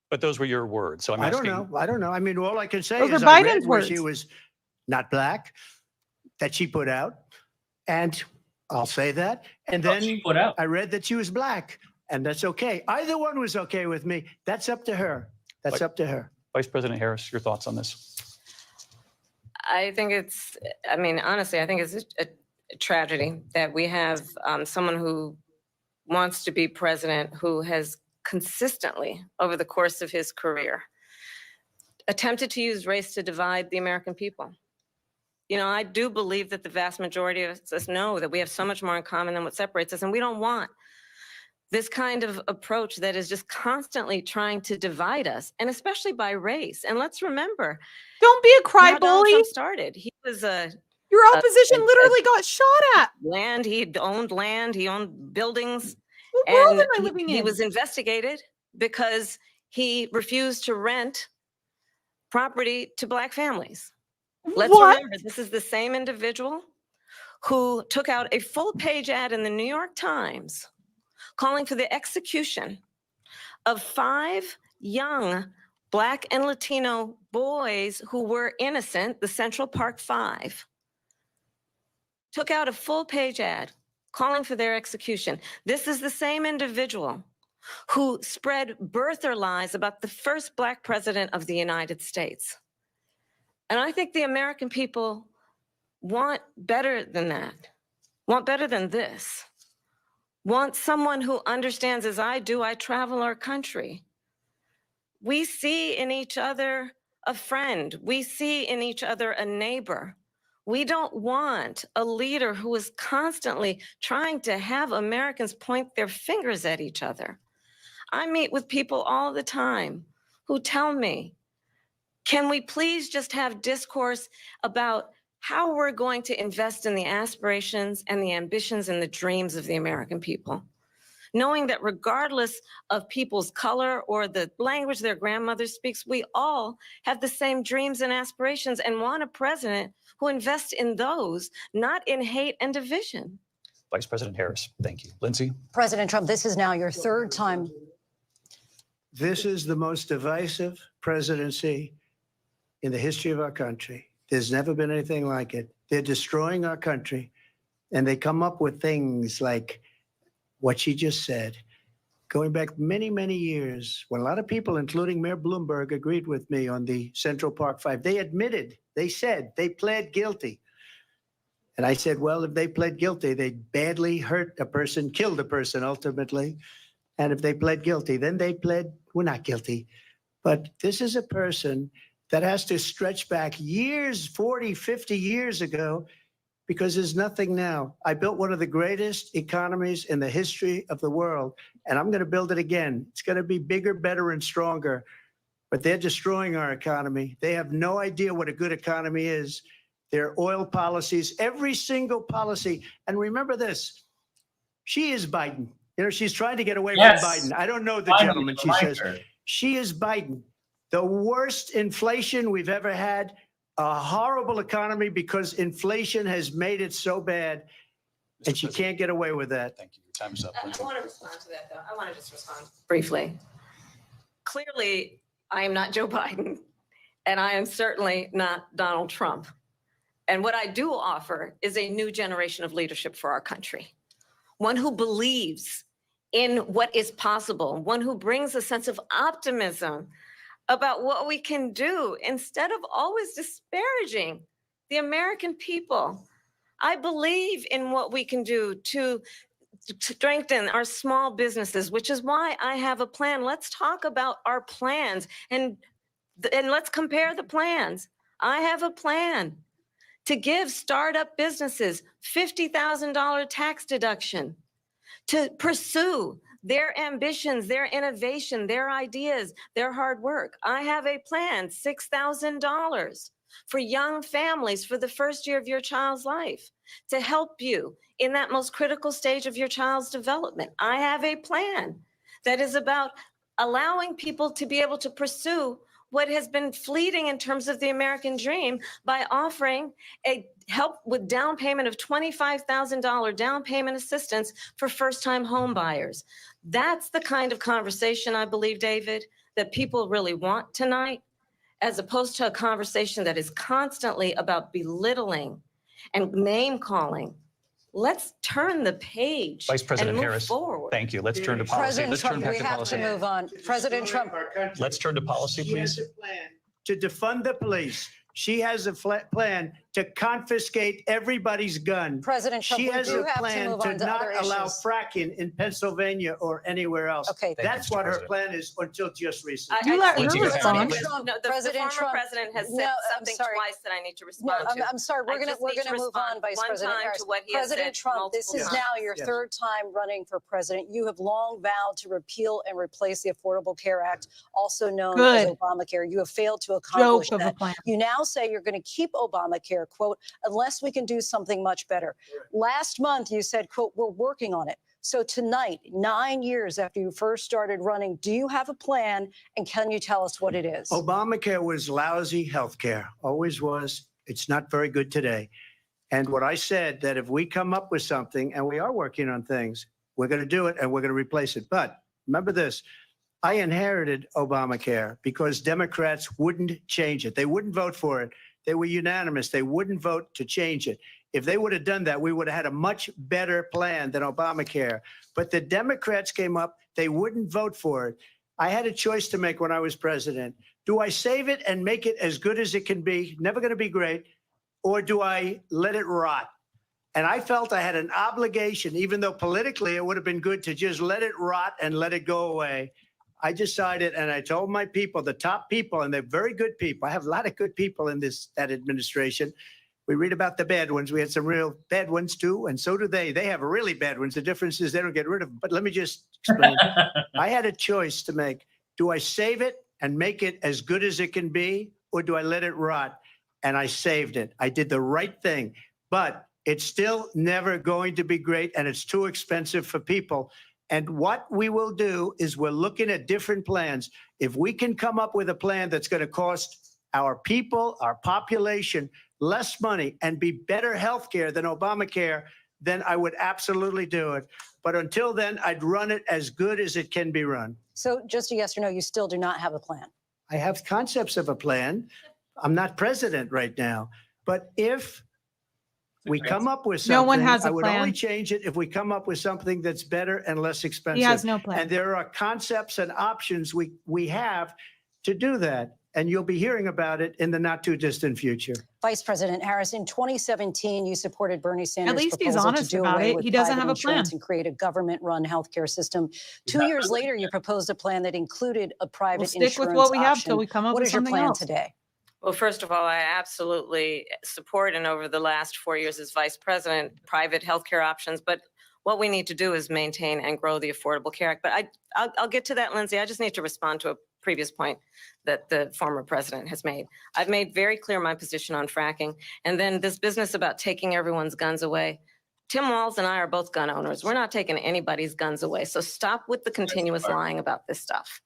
But those were your words. So I'm I don't asking. know. I don't know. I mean, all I can say Those is are I Biden's read where she words. was not black, that she put out, and I'll say that. And What she then put out. I read that she was black, and that's okay. Either one was okay with me. That's up to her. That's Like- up to her. Vice President Harris, your thoughts on this? I think honestly, I think it's a tragedy that we have someone who wants to be president who has consistently, over the course of his career, attempted to use race to divide the American people. You know, I do believe that the vast majority of us know that we have so much more in common than what separates us, and we don't want this kind of approach that is just constantly trying to divide us, and especially by race. And let's remember, Don't be a cry how Donald bully. Trump started. He was Your opposition and- literally got shot at. land, he owned buildings, What world and am I living in? he was investigated because he refused to rent property to Black families. Let's What? remember, this is the same individual who took out a full-page ad in the New York Times calling for the execution of 5 young Black and Latino boys who were innocent, the Central Park 5. Took out a full-page ad calling for their execution. This is the same individual who spread birther lies about the first Black president of the United States. And I think the American people want better than that, want better than this, want someone who understands, as I do, I travel our country. We see in each other a friend. We see in each other a neighbor. We don't want a leader who is constantly trying to have Americans point their fingers at each other. I meet with people all the time who tell me, can we please just have discourse about how we're going to invest in the aspirations and the ambitions and the dreams of the American people? Knowing that regardless of people's color or the language their grandmother speaks, we all have the same dreams and aspirations and want a president who invests in those, not in hate and division. Vice President Harris, thank you. Lindsay? President Trump, this is now your third time. This is the most divisive presidency in the history of our country. There's never been anything like it. They're destroying our country, and they come up with things like what she just said, going back many, many years, when a lot of people, including Mayor Bloomberg, agreed with me on the Central Park 5. They admitted, they said, they pled guilty. And I said, well, if they pled guilty, they badly hurt a person, killed a person ultimately. And if they pled guilty, then they pled, we're not guilty. But this is a person that has to stretch back years, 40, 50 years ago, because there's nothing now. I built one of the greatest economies in the history of the world, and I'm going to build it again. It's going to be bigger, better, and stronger. But they're destroying our economy. They have no idea what a good economy is. Their oil policies, every single policy. And remember this, she is Biden. You know, she's trying to get away from Biden. I don't know the gentleman, she says. She is Biden. The worst inflation we've ever had, a horrible economy because inflation has made it so bad, and she can't get away with that. Thank you. Your time is up. I want to respond to that, though. I want to just respond briefly. Clearly, I am not Joe Biden, and I am certainly not Donald Trump. And what I do offer is a new generation of leadership for our country, one who believes in what is possible, one who brings a sense of optimism about what we can do instead of always disparaging the American people. I believe in what we can do to strengthen our small businesses, which is why I have a plan. Let's talk about our plans and let's compare the plans. I have a plan to give startup businesses $50,000 tax deduction to pursue their ambitions, their innovation, their ideas, their hard work. I have a plan, $6,000 for young families for the first year of your child's life to help you in that most critical stage of your child's development. I have a plan that is about allowing people to be able to pursue what has been fleeting in terms of the American dream by offering a help with down payment of $25,000 down payment assistance for first-time home buyers. That's the kind of conversation, I believe, David, that people really want tonight, as opposed to a conversation that is constantly about belittling and name-calling. Let's turn the page. Vice President and move Harris, forward. thank you. Let's turn to policy. President Let's Trump, turn back we to have policy. to move on. President Trump. Let's turn to policy, She has please. a plan to defund the police. She has a plan to confiscate everybody's gun. President Trump, She we has do a have to plan move to on to not other allow issues. fracking in Pennsylvania or anywhere else. Okay. Thank you, That's Mr. what her President. plan is until just recently. You let her Lindsay, respond. please. No, the President former Trump. president has said No, I'm something sorry. twice that I need to No, respond to. I'm sorry. We're I gonna just need to move respond on, Vice one President time Harris. to what he has President said Trump, this is multiple now your Yes. third time running for president. You have long vowed to repeal and replace the Affordable Care Act, also known as Good. Obamacare. You have failed to accomplish Joke of a that. plan. You now say you're going to keep Obamacare, quote, unless we can do something much better. Last month, you said, quote, we're working on it. So tonight, 9 years after you first started running, do you have a plan? And can you tell us what it is? Obamacare was lousy health care, always was. It's not very good today. And what I said, that if we come up with something, and we are working on things, we're going to do it and we're going to replace it. But remember this, I inherited Obamacare because Democrats wouldn't change it. They wouldn't vote for it. They were unanimous. They wouldn't vote to change it. If they would have done that, we would have had a much better plan than Obamacare. But the Democrats came up, they wouldn't vote for it. I had a choice to make when I was president. Do I save it and make it as good as it can be, never going to be great, or do I let it rot? And I felt I had an obligation, even though politically it would have been good to just let it rot and let it go away. I decided, and I told my people, the top people, and they're very good people. I have a lot of good people in that administration. We read about the bad ones. We had some real bad ones too, and so do they. They have really bad ones. The difference is they don't get rid of them. But let me just explain. I had a choice to make. Do I save it and make it as good as it can be, or do I let it rot? And I saved it. I did the right thing. But it's still never going to be great, and it's too expensive for people. And what we will do is we're looking at different plans. If we can come up with a plan that's going to cost our people, our population, less money and be better health care than Obamacare, then I would absolutely do it. But until then, I'd run it as good as it can be run. So just a yes or no, you still do not have a plan. I have concepts of a plan. I'm not president right now. But if we come up with something, No one has a I would plan. only change it if we come up with something that's better and less expensive. He has no plan. And there are concepts and options we have to do that. And you'll be hearing about it in the not too distant future. Vice President Harris, in 2017, you supported Bernie Sanders' least he's proposal honest to do about away it. with He doesn't private have a plan. insurance and create a government-run healthcare system. 2 years later, you proposed a plan that included a private We'll stick insurance with what we have option. till we come up What with is your something plan else. today? Well, first of all, I absolutely support, and over the last 4 years as vice president, private healthcare options. But what we need to do is maintain and grow the Affordable Care Act. But I'll get to that, Lindsay. I just need to respond to a previous point that the former president has made. I've made very clear my position on fracking. And then this business about taking everyone's guns away. Tim Walz and I are both gun owners. We're not taking anybody's guns away. So stop with the continuous lying about this stuff.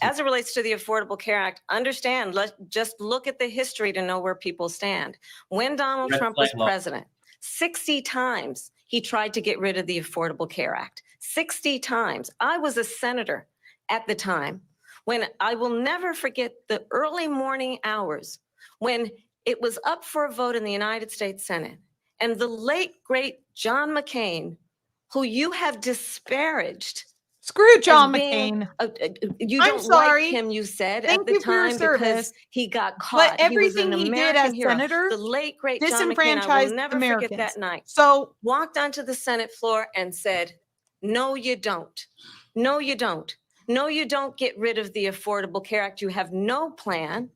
As it relates to the Affordable Care Act, understand, let's just look at the history to know where people stand. When Donald Trump was president, 60 times he tried to get rid of the Affordable Care Act. 60 times. I was a senator at the time when I will never forget the early morning hours when it was up for a vote in the United States Senate. And the late, great John McCain, who you have disparaged. Screw John McCain. You I'm don't sorry. like him, you said, Thank at the you for your time service. because he got caught. But everything he did as hero. senator The late, great John McCain, I will disenfranchised never Americans. forget that night. So Walked onto the Senate floor and said, no, you don't. No, you don't. No, you don't get rid of the Affordable Care Act. You have no plan.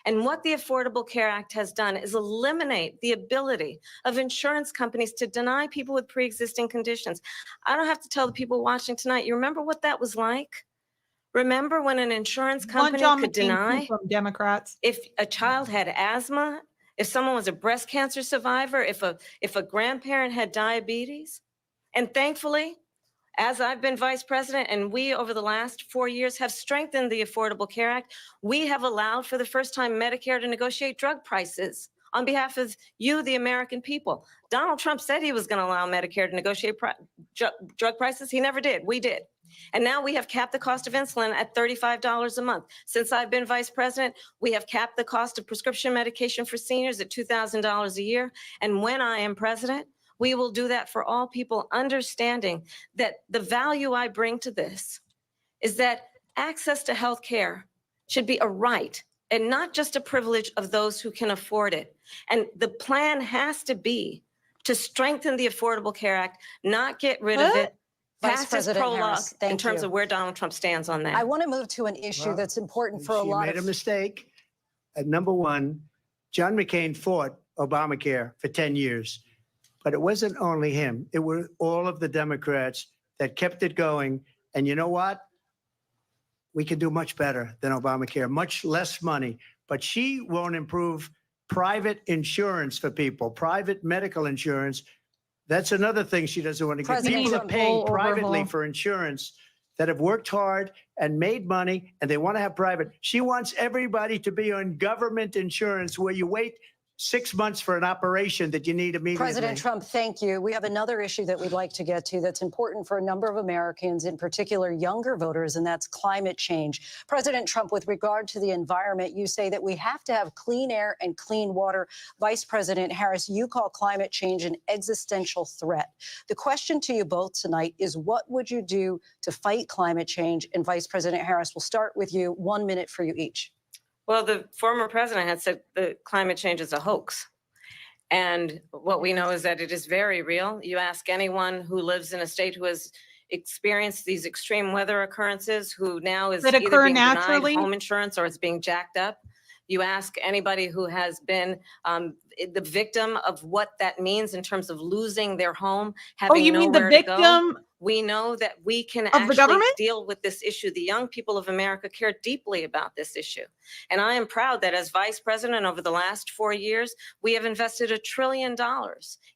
And what the Affordable Care Act has done is eliminate the ability of insurance companies to deny people with pre-existing conditions. I don't have to tell the people watching tonight, you remember what that was like? Remember when an insurance company could deny from Democrats if a child had asthma, if someone was a breast cancer survivor, if a grandparent had diabetes? And thankfully, as I've been vice president and we over the last 4 years have strengthened the Affordable Care Act, we have allowed for the first time Medicare to negotiate drug prices on behalf of you, the American people. Donald Trump said he was going to allow Medicare to negotiate drug prices. He never did. We did. And now we have capped the cost of insulin at $35 a month. Since I've been vice president, we have capped the cost of prescription medication for seniors at $2,000 a year. And when I am president, we will do that for all people, understanding that the value I bring to this is that access to health care should be a right and not just a privilege of those who can afford it. And the plan has to be to strengthen the Affordable Care Act, not get rid of it. Vice President Harris, in terms of where Donald Trump stands on that. I want to move to an issue that's important for a lot She made a mistake. Number one, John McCain fought Obamacare for 10 years. But it wasn't only him. It were all of the Democrats that kept it going. And you know what? We can do much better than Obamacare, much less money. But she won't improve private insurance for people, private medical insurance. That's another thing she doesn't want to get. People are paying privately for insurance that have worked hard and made money, and they want to have private. She wants everybody to be on government insurance where you wait 6 months for an operation that you need immediately. President Trump, thank you. We have another issue that we'd like to get to that's important for a number of Americans, in particular younger voters, and that's climate change. President Trump, with regard to the environment, you say that we have to have clean air and clean water. Vice President Harris, you call climate change an existential threat. The question to you both tonight is, what would you do to fight climate change? And Vice President Harris, we'll start with you. 1 minute for you each. Well, the former president had said that climate change is a hoax. And what we know is that it is very real. You ask anyone who lives in a state who has experienced these extreme weather occurrences, who now is either being denied home insurance or it's being jacked up. You ask anybody who has been the victim of what that means in terms of losing their home, having you mean the nowhere to go. victim We know that we can of the actually government? deal with this issue. The young people of America care deeply about this issue. And I am proud that as vice president over the last 4 years, we have invested $1 trillion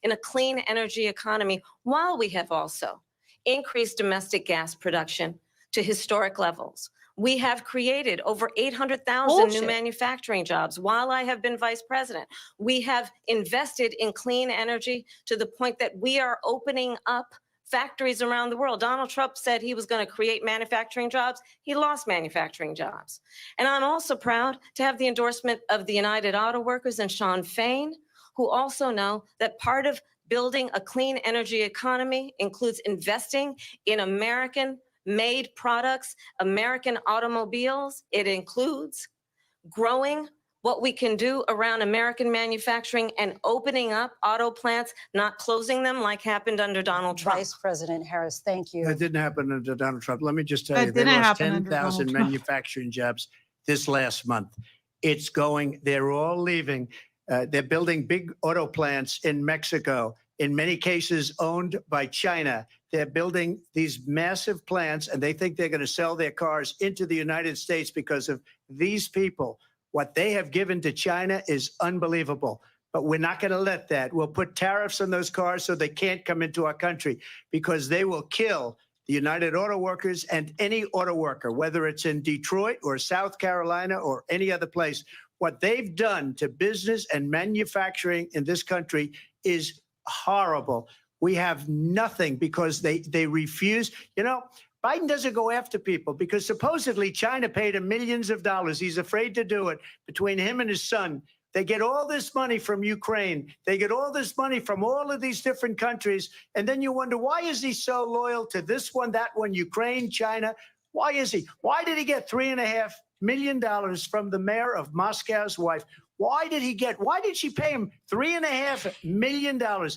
in a clean energy economy, while we have also increased domestic gas production to historic levels. We have created over 800,000 new manufacturing jobs while I have been vice president. We have invested in clean energy to the point that we are opening up factories around the world. Donald Trump said he was going to create manufacturing jobs. He lost manufacturing jobs. And I'm also proud to have the endorsement of the United Auto Workers and Sean Fain, who also know that part of building a clean energy economy includes investing in American-made products, American automobiles. It includes growing what we can do around American manufacturing and opening up auto plants, not closing them like happened under Donald Trump. Vice President Harris, thank you. That didn't happen under Donald Trump. Let me just tell you, That they didn't lost happen under 10,000 Donald Trump. manufacturing jobs this last month. They're all leaving. They're building big auto plants in Mexico, in many cases owned by China. They're building these massive plants, and they think they're going to sell their cars into the United States because of these people. What they have given to China is unbelievable. But we're not going to let that. We'll put tariffs on those cars so they can't come into our country, because they will kill the United Auto Workers and any auto worker, whether it's in Detroit or South Carolina or any other place. What they've done to business and manufacturing in this country is horrible. We have nothing because they refuse. You know, Biden doesn't go after people because supposedly China paid him millions of dollars. He's afraid to do it. Between him and his son, they get all this money from Ukraine. They get all this money from all of these different countries. And then you wonder, why is he so loyal to this one, that one, Ukraine, China? Why is he? Why did he get $3.5 million from the mayor of Moscow's wife? Why did she pay him $3.5 million?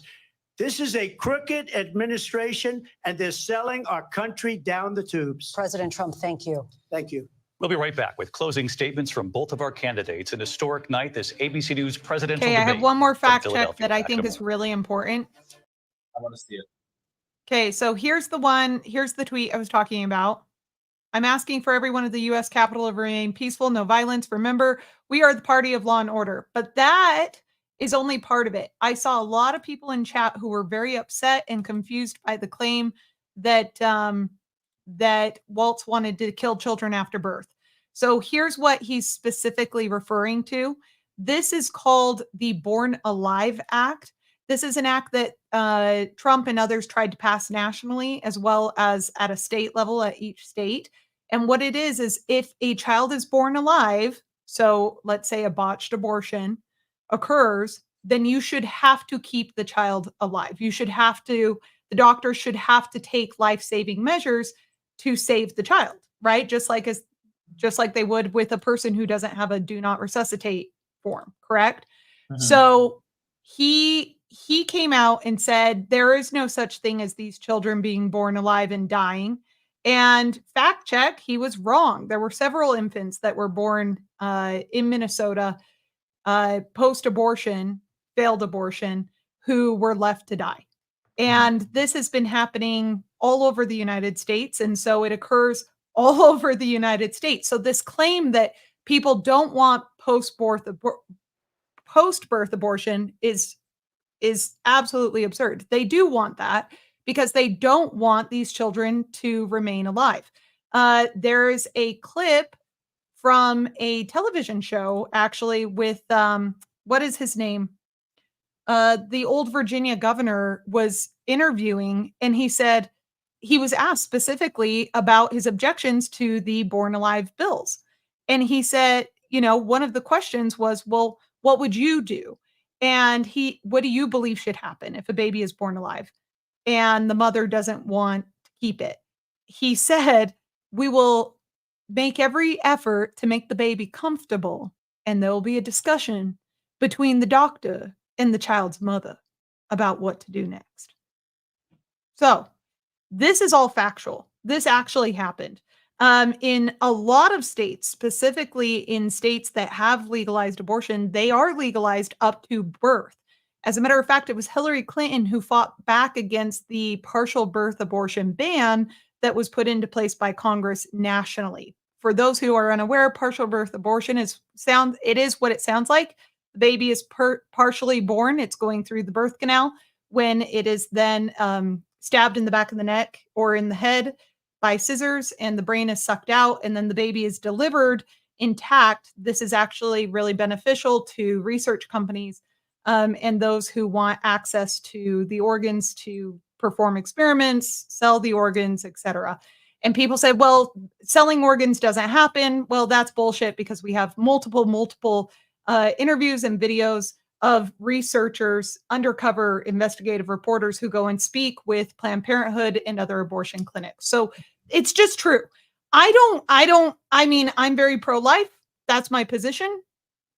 This is a crooked administration, and they're selling our country down the tubes. President Trump, thank you. Thank you. We'll be right back with closing statements from both of our candidates. An historic night, this ABC News presidential Okay, I debate. have one more from fact check Philadelphia. that I Back think in a is moment. really important. I want to see it. Okay, so here's the tweet I was talking about. I'm asking for everyone at the U.S. Capitol to remain peaceful, no violence. Remember, we are the party of law and order. But that is only part of it. I saw a lot of people in chat who were very upset and confused by the claim that that Waltz wanted to kill children after birth. So here's what he's specifically referring to. This is called the Born Alive Act. This is an act that Trump and others tried to pass nationally, as well as at a state level at each state. And what it is if a child is born alive, so let's say a botched abortion occurs, then you should have to keep the child alive. The doctor should have to take life-saving measures to save the child, right? Just like they would with a person who doesn't have a do not resuscitate form, correct? Mhm. So he came out and said there is no such thing as these children being born alive and dying. And fact check, he was wrong. There were several infants that were born in Minnesota post-abortion, failed abortion, who were left to die. And this has been happening all over the United States. And so it occurs all over the United States. So this claim that people don't want post-birth abortion is absolutely absurd. They do want that because they don't want these children to remain alive. There is a clip from a television show, actually, with what is his name? The old Virginia governor was interviewing, and he said he was asked specifically about his objections to the Born Alive bills. And he said, one of the questions was, well, what would you do? And what do you believe should happen if a baby is born alive and the mother doesn't want to keep it? He said, we will make every effort to make the baby comfortable, and there will be a discussion between the doctor and the child's mother about what to do next. So this is all factual. This actually happened. In a lot of states, specifically in states that have legalized abortion, they are legalized up to birth. As a matter of fact, it was Hillary Clinton who fought back against the partial birth abortion ban that was put into place by Congress nationally. For those who are unaware, partial birth abortion is what it sounds like. The baby is partially born. It's going through the birth canal when it is then stabbed in the back of the neck or in the head by scissors, and the brain is sucked out, and then the baby is delivered intact. This is actually really beneficial to research companies and those who want access to the organs to perform experiments, sell the organs, etc. And people say, well, selling organs doesn't happen. Well, that's bullshit, because we have multiple interviews and videos of researchers, undercover investigative reporters who go and speak with Planned Parenthood and other abortion clinics. So it's just true. I mean, I'm very pro-life. That's my position,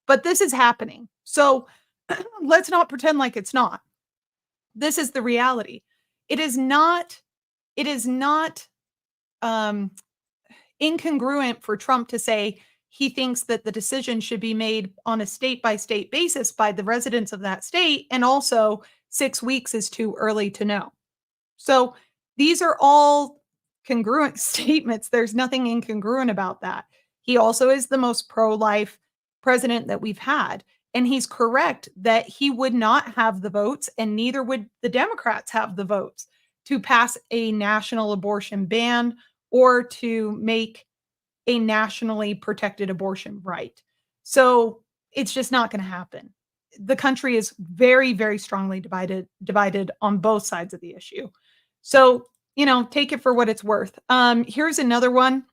but this is happening. So let's not pretend like it's not. This is the reality. It is not incongruent for Trump to say he thinks that the decision should be made on a state-by-state basis by the residents of that state, and also 6 weeks is too early to know. So these are all congruent statements. There's nothing incongruent about that. He also is the most pro-life president that we've had. And he's correct that he would not have the votes, and neither would the Democrats have the votes to pass a national abortion ban or to make a nationally protected abortion right. So it's just not going to happen. The country is very, very strongly divided on both sides of the issue. So, take it for what it's worth. Here's another one.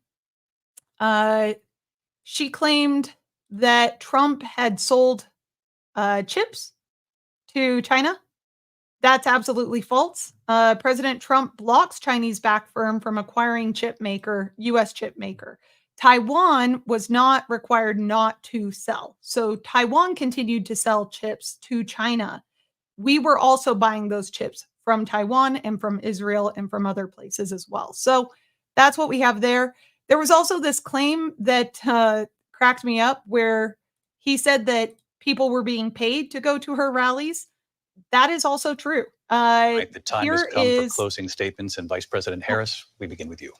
She claimed that Trump had sold chips to China. That's absolutely false. President Trump blocks Chinese-backed firm from acquiring U.S. chip maker. Taiwan was not required not to sell. So Taiwan continued to sell chips to China. We were also buying those chips from Taiwan and from Israel and from other places as well. So that's what we have there. There was also this claim that cracked me up where he said that people were being paid to go to her rallies. That is also true. Right, the time has come for closing statements, and Vice President Harris, we begin with you.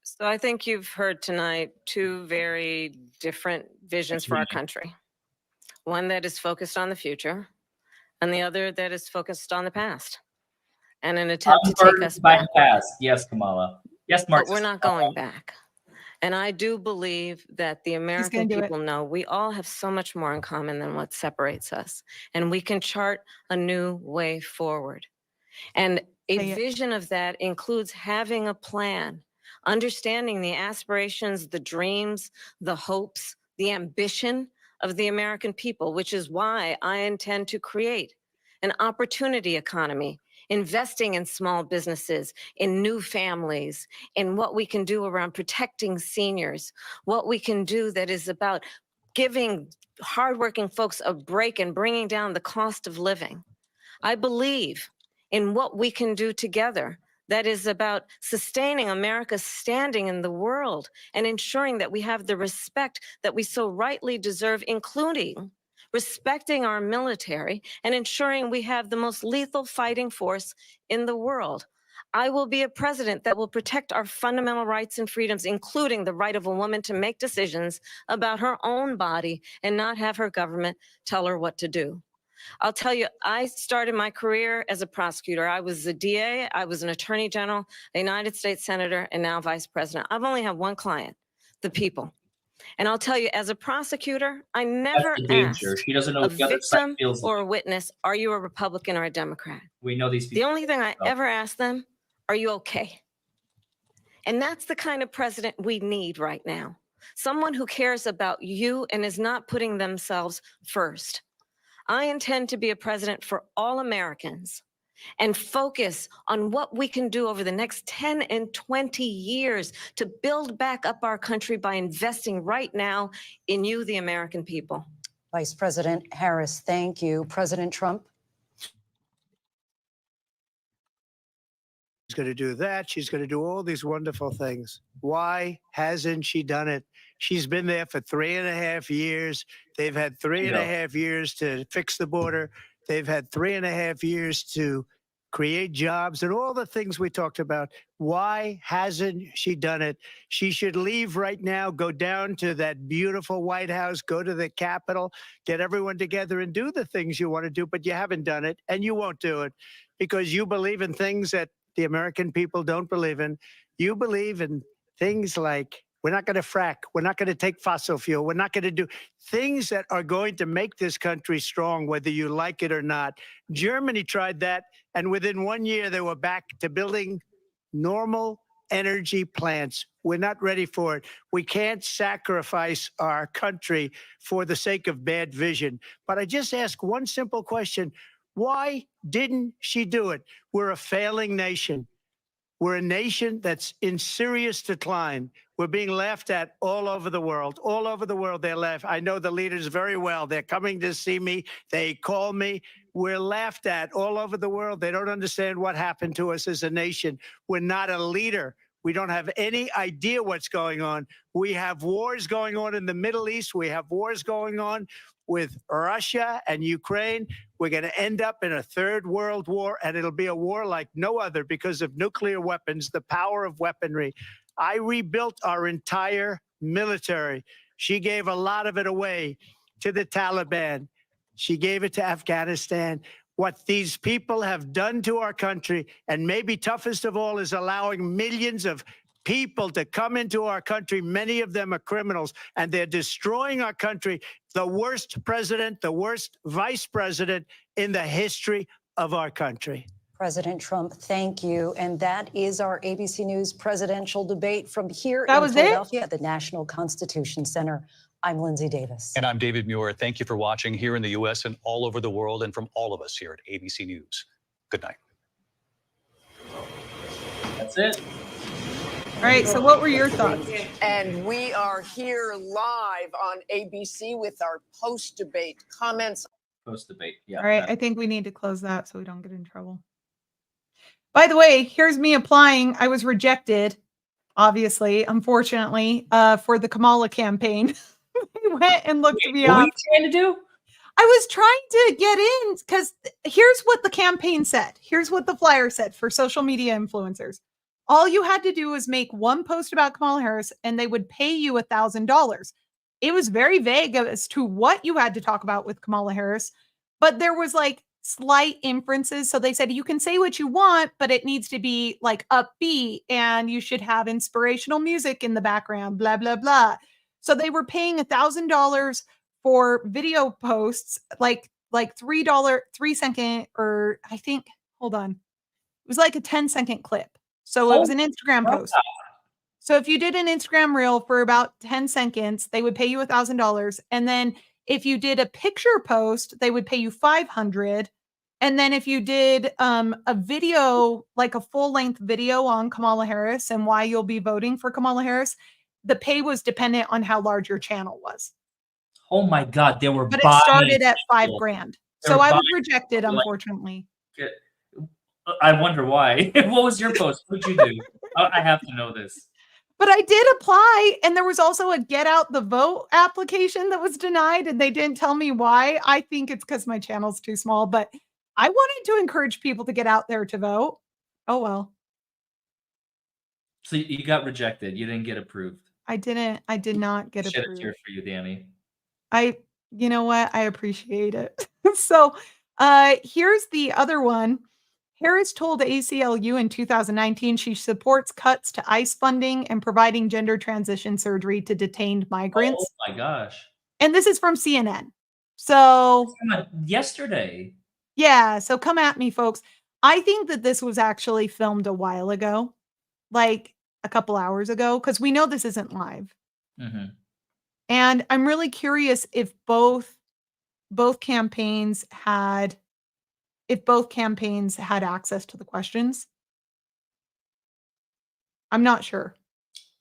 So I think you've heard tonight two very different visions for our country. One that is focused on the future, and the other that is focused on the past. And an attempt to take us back. Past. Yes, Kamala. Yes, Mark. But we're not going back. And I do believe that the American people know we all have so much more in common than what separates us. And we can chart a new way forward. And a vision of that includes having a plan, understanding the aspirations, the dreams, the hopes, the ambition of the American people, which is why I intend to create an opportunity economy, investing in small businesses, in new families, in what we can do around protecting seniors, what we can do that is about giving hardworking folks a break and bringing down the cost of living. I believe in what we can do together that is about sustaining America's standing in the world and ensuring that we have the respect that we so rightly deserve, including respecting our military and ensuring we have the most lethal fighting force in the world. I will be a president that will protect our fundamental rights and freedoms, including the right of a woman to make decisions about her own body and not have her government tell her what to do. I'll tell you, I started my career as a prosecutor. I was a DA, I was an attorney general, a United States senator, and now vice president. I've only had one client, the people. And I'll tell you, as a prosecutor, I never asked She doesn't know a what the other side victim feels or a like. witness, are you a Republican or a Democrat? We know these people. The only thing I ever asked them, are you okay? And that's the kind of president we need right now. Someone who cares about you and is not putting themselves first. I intend to be a president for all Americans and focus on what we can do over the next 10 and 20 years to build back up our country by investing right now in you, the American people. Vice President Harris, thank you. President Trump? She's going to do that. She's going to do all these wonderful things. Why hasn't she done it? She's been there for 3.5 years. They've had 3.5 years to fix the border. They've had 3.5 years to create jobs and all the things we talked about. Why hasn't she done it? She should leave right now, go down to that beautiful White House, go to the Capitol, get everyone together and do the things you want to do, but you haven't done it and you won't do it because you believe in things that the American people don't believe in. You believe in things like we're not going to frack. We're not going to take fossil fuel. We're not going to do things that are going to make this country strong, whether you like it or not. Germany tried that, and within 1 year, they were back to building normal energy plants. We're not ready for it. We can't sacrifice our country for the sake of bad vision. But I just ask one simple question. Why didn't she do it? We're a failing nation. We're a nation that's in serious decline. We're being laughed at all over the world. All over the world, they're laughed. I know the leaders very well. They're coming to see me. They call me. We're laughed at all over the world. They don't understand what happened to us as a nation. We're not a leader. We don't have any idea what's going on. We have wars going on in the Middle East. We have wars going on with Russia and Ukraine. We're going to end up in a third world war, and it'll be a war like no other because of nuclear weapons, the power of weaponry. I rebuilt our entire military. She gave a lot of it away to the Taliban. She gave it to Afghanistan. What these people have done to our country, and maybe toughest of all, is allowing millions of people to come into our country. Many of them are criminals, and they're destroying our country. The worst president, the worst vice president in the history of our country. President Trump, thank you. And that is our ABC News presidential debate from here That in was Philadelphia at the National Constitution Center. I'm Lindsay Davis. And I'm David Muir. Thank you for watching here in the U.S. and all over the world, and from all of us here at ABC News. Good night. That's it. All right. So what were your thoughts? And we are here live on ABC with our post-debate comments. Post-debate. Yeah. All right. I think we need to close that so we don't get in trouble. By the way, here's me applying. I was rejected, obviously, unfortunately, for the Kamala campaign. I went and looked me What were up. you trying to do? I was trying to get in because here's what the campaign said. Here's what the flyer said for social media influencers. All you had to do was make one post about Kamala Harris and they would pay you $1,000. It was very vague as to what you had to talk about with Kamala Harris, but there was like slight inferences. So they said, you can say what you want, but it needs to be like upbeat and you should have inspirational music in the background, blah, blah, blah. So they were paying $1,000 for video posts, like $3, 3-second, or I think, hold on. It was like a 10-second clip. So it was an Instagram post. So if you did an Instagram reel for about 10 seconds, they would pay you $1,000. And then if you did a picture post, they would pay you $500. And then if you did a video, like a full-length video on Kamala Harris and why you'll be voting for Kamala Harris, the pay was dependent on how large your channel was. Oh my God, they were. But it started at $5,000. So I was rejected, like, unfortunately. I wonder why. What was your post? What did you do? I have to know this. But I did apply, and there was also a get out the vote application that was denied, and they didn't tell me why. I think it's because my channel's too small, but I wanted to encourage people to get out there to vote. Oh, well. So you got rejected. You didn't get approved. I did not get Shed a approved. tear for you, Dani. You know what? I appreciate it. So here's the other one. Harris told ACLU in 2019 she supports cuts to ICE funding and providing gender transition surgery to detained migrants. Oh my gosh. And this is from CNN. So yesterday. Yeah. So come at me, folks. I think that this was actually filmed a while ago, like a couple hours ago, because we know this isn't live. Mm-hmm. And I'm really curious if both campaigns had access to the questions. I'm not sure.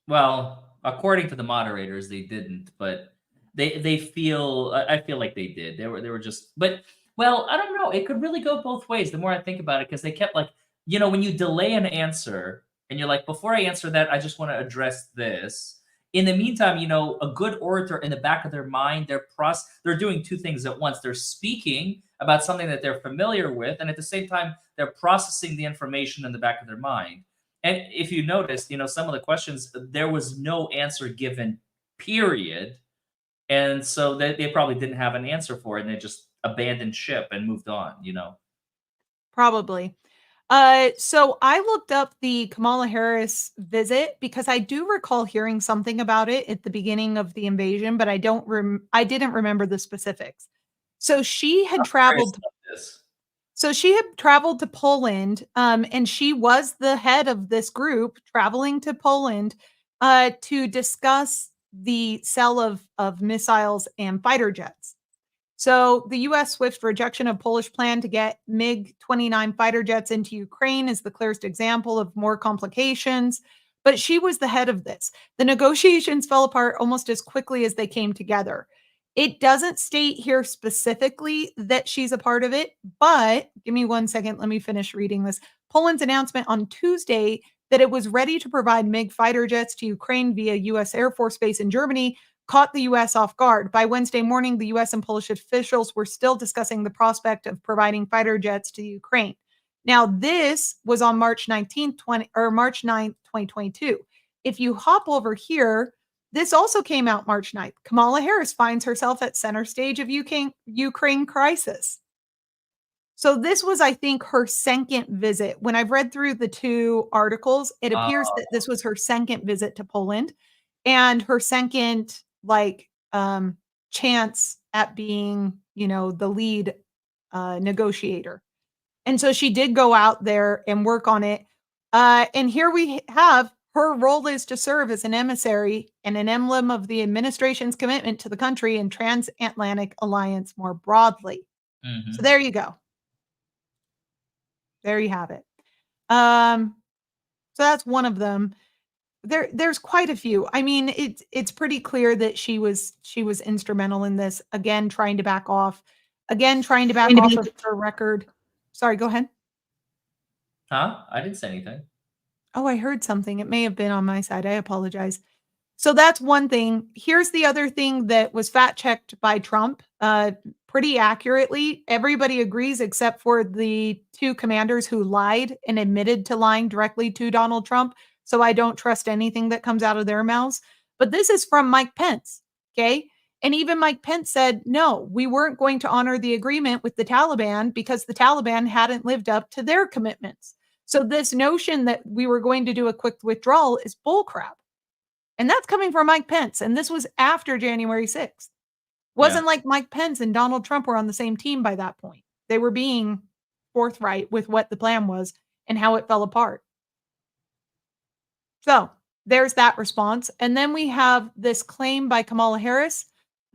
Well, according to the moderators, they didn't, but they feel. I feel like they did. They were just. But well, I don't know. It could really go both ways. The more I think about it, because they kept like, when you delay an answer and you're like, before I answer that, I just want to address this. In the meantime, a good orator in the back of their mind, they're doing two things at once. They're speaking about something that they're familiar with, and at the same time, they're processing the information in the back of their mind. And if you noticed, some of the questions, there was no answer given, period. And so they probably didn't have an answer for it, and they just abandoned ship and moved on, Probably. So I looked up the Kamala Harris visit because I do recall hearing something about it at the beginning of the invasion, but I didn't remember the specifics. So she had traveled. So she had traveled to Poland, and she was the head of this group traveling to Poland to discuss the sale of missiles and fighter jets. So the U.S. swift rejection of Polish plan to get MiG-29 fighter jets into Ukraine is the clearest example of more complications. But she was the head of this. The negotiations fell apart almost as quickly as they came together. It doesn't state here specifically that she's a part of it, but give me 1 second. Let me finish reading this. Poland's announcement on Tuesday that it was ready to provide MiG fighter jets to Ukraine via U.S. Air Force Base in Germany caught the U.S. off guard. By Wednesday morning, the U.S. and Polish officials were still discussing the prospect of providing fighter jets to Ukraine. Now, this was on March 9th, 2022. If you hop over here, this also came out March 9th. Kamala Harris finds herself at center stage of Ukraine crisis. So this was, I think, her second visit. When I've read through the two articles, it appears that this was her second visit to Poland and her second chance at being, the lead negotiator. And so she did go out there and work on it. And here we have her role is to serve as an emissary and an emblem of the administration's commitment to the country and transatlantic alliance more broadly. So there you go. There you have it. So that's one of them. There's quite a few. I mean, it's pretty clear that she was instrumental in this. Again, trying to back off. Again, trying to back off of her record. Sorry, go ahead. Huh? I didn't say anything. Oh, I heard something. It may have been on my side. I apologize. So that's one thing. Here's the other thing that was fact checked by Trump pretty accurately. Everybody agrees except for the two commanders who lied and admitted to lying directly to Donald Trump. So I don't trust anything that comes out of their mouths. But this is from Mike Pence. Okay. And even Mike Pence said, no, we weren't going to honor the agreement with the Taliban because the Taliban hadn't lived up to their commitments. So this notion that we were going to do a quick withdrawal is bullcrap. And that's coming from Mike Pence. And this was after January 6th. Wasn't like Mike Pence and Donald Trump were on the same team by that point. They were being forthright with what the plan was and how it fell apart. So there's that response. And then we have this claim by Kamala Harris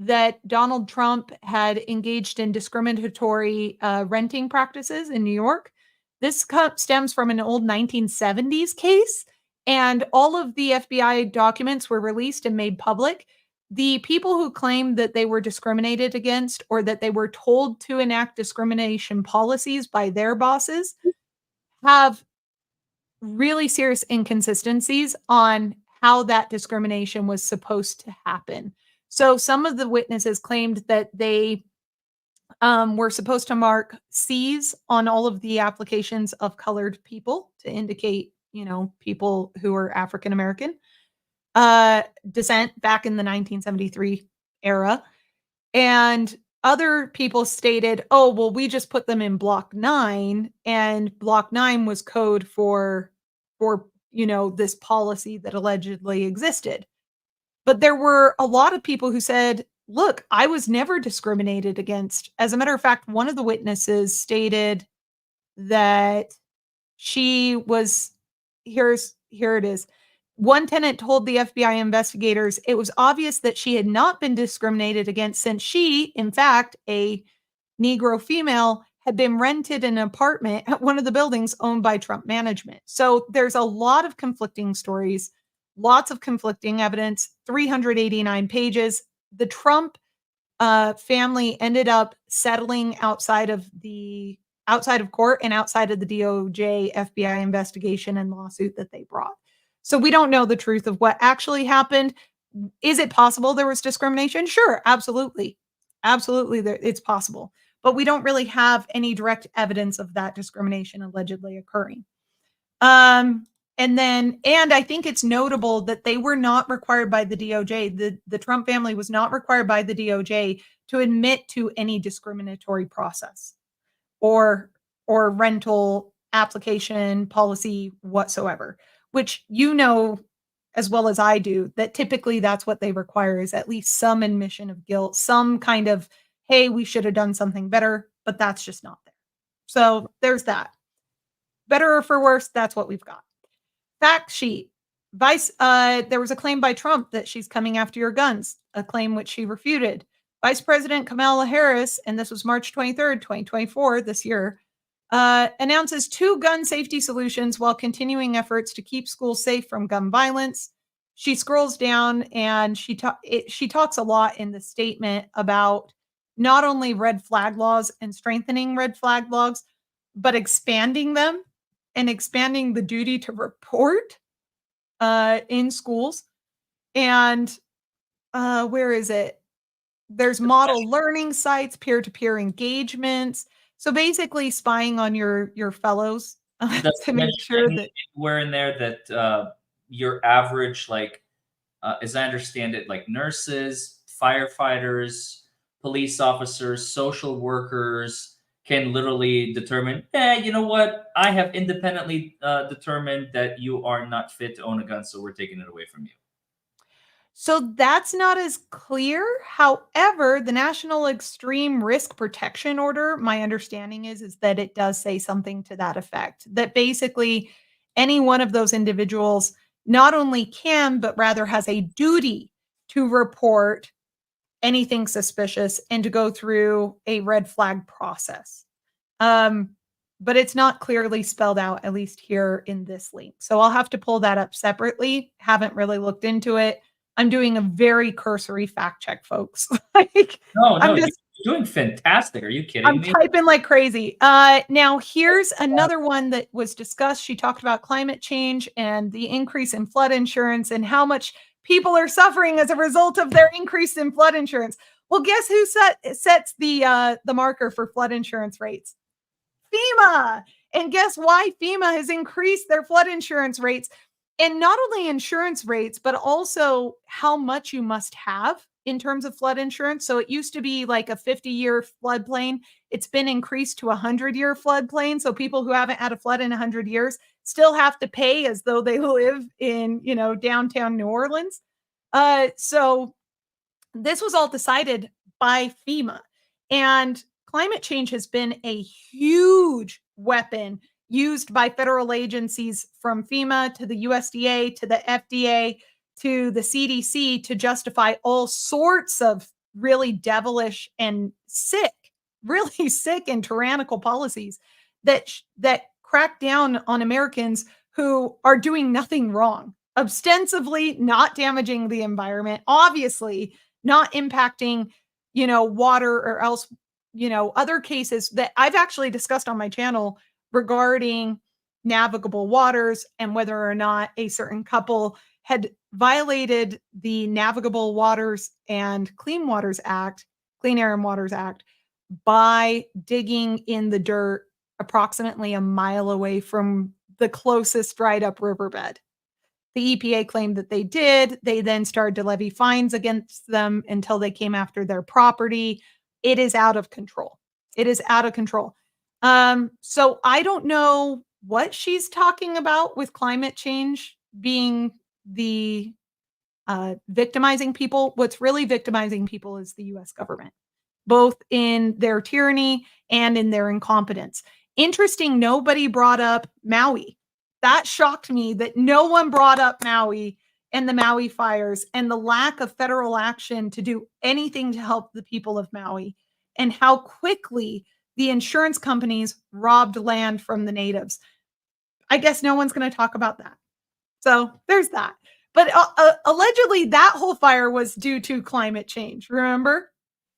that Donald Trump had engaged in discriminatory renting practices in New York. This stems from an old 1970s case, and all of the FBI documents were released and made public. The people who claimed that they were discriminated against or that they were told to enact discrimination policies by their bosses have really serious inconsistencies on how that discrimination was supposed to happen. So some of the witnesses claimed that they were supposed to mark C's on all of the applications of colored people to indicate, people who are African American descent back in the 1973 era. And other people stated, oh, well, we just put them in block 9, and block 9 was code for this policy that allegedly existed. But there were a lot of people who said, look, I was never discriminated against. As a matter of fact, one of the witnesses stated that she was, here it is. One tenant told the FBI investigators it was obvious that she had not been discriminated against since she, in fact, a Negro female, had been rented an apartment at one of the buildings owned by Trump management. So there's a lot of conflicting stories, lots of conflicting evidence, 389 pages. The Trump family ended up settling outside of court and outside of the DOJ FBI investigation and lawsuit that they brought. So we don't know the truth of what actually happened. Is it possible there was discrimination? Sure, absolutely. Absolutely, it's possible. But we don't really have any direct evidence of that discrimination allegedly occurring. And I think it's notable that they were not required by the DOJ. The Trump family was not required by the DOJ to admit to any discriminatory process or rental application policy whatsoever, which as well as I do, that typically that's what they require is at least some admission of guilt, some kind of, hey, we should have done something better, but that's just not there. So there's that. Better or for worse, that's what we've got. Fact sheet. There was a claim by Trump that she's coming after your guns, a claim which she refuted. Vice President Kamala Harris, and this was March 23rd, 2024, this year, announces 2 gun safety solutions while continuing efforts to keep schools safe from gun violence. She scrolls down and she talks a lot in the statement about not only red flag laws and strengthening red flag laws, but expanding them and expanding the duty to report in schools. And where is it? There's model learning sites, peer-to-peer engagements. So basically spying on your fellows to make sure that we're in there that your average, like, as I understand it, like nurses, firefighters, police officers, social workers can literally determine, you know what? I have independently determined that you are not fit to own a gun, so we're taking it away from you. So that's not as clear. However, the National Extreme Risk Protection Order, my understanding is that it does say something to that effect. That basically any one of those individuals not only can, but rather has a duty to report anything suspicious and to go through a red flag process. But it's not clearly spelled out, at least here in this link. So I'll have to pull that up separately. Haven't really looked into it. I'm doing a very cursory fact check, folks. Like, No, I'm you're just doing fantastic. Are you kidding I'm me? typing like crazy. Now here's another one that was discussed. She talked about climate change and the increase in flood insurance and how much people are suffering as a result of their increase in flood insurance. Well, guess who sets the marker for flood insurance rates? FEMA. And guess why FEMA has increased their flood insurance rates? And not only insurance rates, but also how much you must have in terms of flood insurance. So it used to be like a 50-year floodplain. It's been increased to a 100-year floodplain. So people who haven't had a flood in 100 years still have to pay as though they live in, downtown New Orleans. So this was all decided by FEMA. And climate change has been a huge weapon used by federal agencies, from FEMA to the USDA to the FDA to the CDC, to justify all sorts of really devilish and really sick and tyrannical policies that crack down on Americans who are doing nothing wrong, ostensibly not damaging the environment, obviously not impacting, water or else, other cases that I've actually discussed on my channel regarding navigable waters and whether or not a certain couple had violated the Navigable Waters and Clean Air and Waters Act by digging in the dirt approximately a mile away from the closest dried up riverbed. The EPA claimed that they did. They then started to levy fines against them until they came after their property. It is out of control. It is out of control. So I don't know what she's talking about with climate change being the victimizing people. What's really victimizing people is the US government, both in their tyranny and in their incompetence. Interesting, nobody brought up Maui. That shocked me that no one brought up Maui and the Maui fires and the lack of federal action to do anything to help the people of Maui, and how quickly the insurance companies robbed land from the natives. I guess no one's going to talk about that. So there's that. But allegedly, that whole fire was due to climate change. Remember?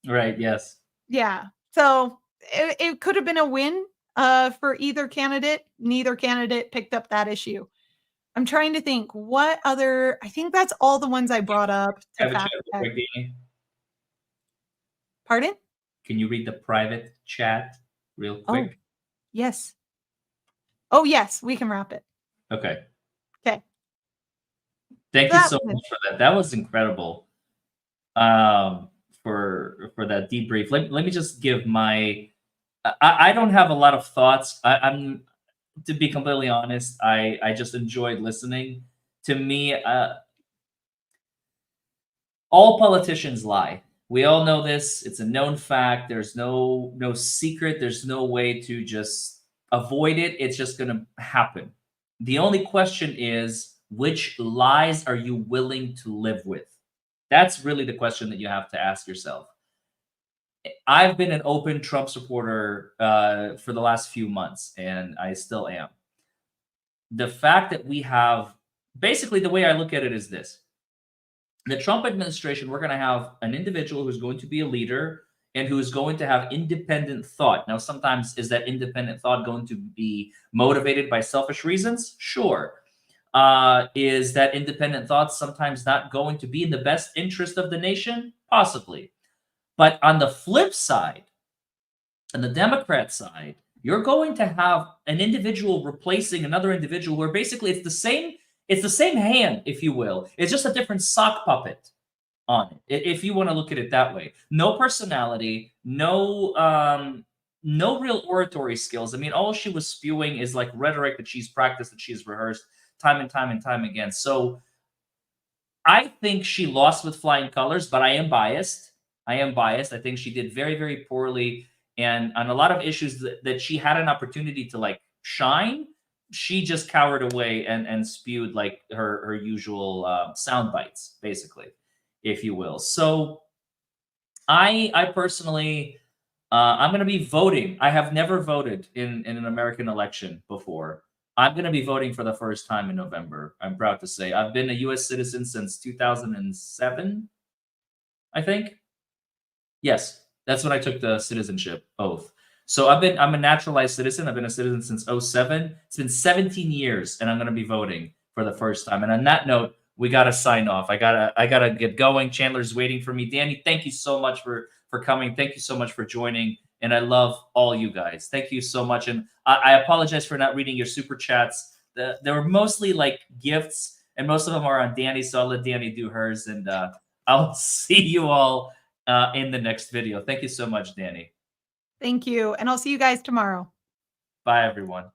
Right. Yes. Yeah. So it could have been a win for either candidate. Neither candidate picked up that issue. I'm trying to think what other. I think that's all the ones I brought up. Pardon? Can you read the private chat real quick? Oh, yes. Oh, yes. We can wrap it. Okay. Okay. Thank you so much for that. That was incredible. For that debrief. Let me just give my. I don't have a lot of thoughts. I'm, to be completely honest, I just enjoyed listening. To me, all politicians lie. We all know this. It's a known fact. There's no secret. There's no way to just avoid it. It's just going to happen. The only question is, which lies are you willing to live with? That's really the question that you have to ask yourself. I've been an open Trump supporter for the last few months, and I still am. The fact that we have, basically the way I look at it is this. The Trump administration, we're going to have an individual who's going to be a leader and who is going to have independent thought. Now, sometimes is that independent thought going to be motivated by selfish reasons? Sure. Is that independent thought sometimes not going to be in the best interest of the nation? Possibly. But on the flip side, on the Democrat side, you're going to have an individual replacing another individual where basically it's the same hand, if you will. It's just a different sock puppet on it, if you want to look at it that way. No personality, no real oratory skills. I mean, all she was spewing is like rhetoric that she's practiced, that she's rehearsed time and time and time again. So I think she lost with flying colors, but I am biased. I think she did very, very poorly. And on a lot of issues that she had an opportunity to like shine, she just cowered away and spewed like her usual sound bites, basically, if you will. So I personally, I'm going to be voting. I have never voted in an American election before. I'm going to be voting for the first time in November. I'm proud to say I've been a U.S. citizen since 2007, I think. Yes, that's when I took the citizenship oath. So I'm a naturalized citizen. I've been a citizen since 2007. It's been 17 years, and I'm going to be voting for the first time. And on that note, we got to sign off. I gotta get going. Chandler's waiting for me. Dani, thank you so much for coming. Thank you so much for joining. And I love all you guys. Thank you so much. And I apologize for not reading your super chats. They were mostly like gifts, and most of them are on Dani. So I'll let Dani do hers. And I'll see you all in the next video. Thank you so much, Dani. Thank you. And I'll see you guys tomorrow. Bye, everyone.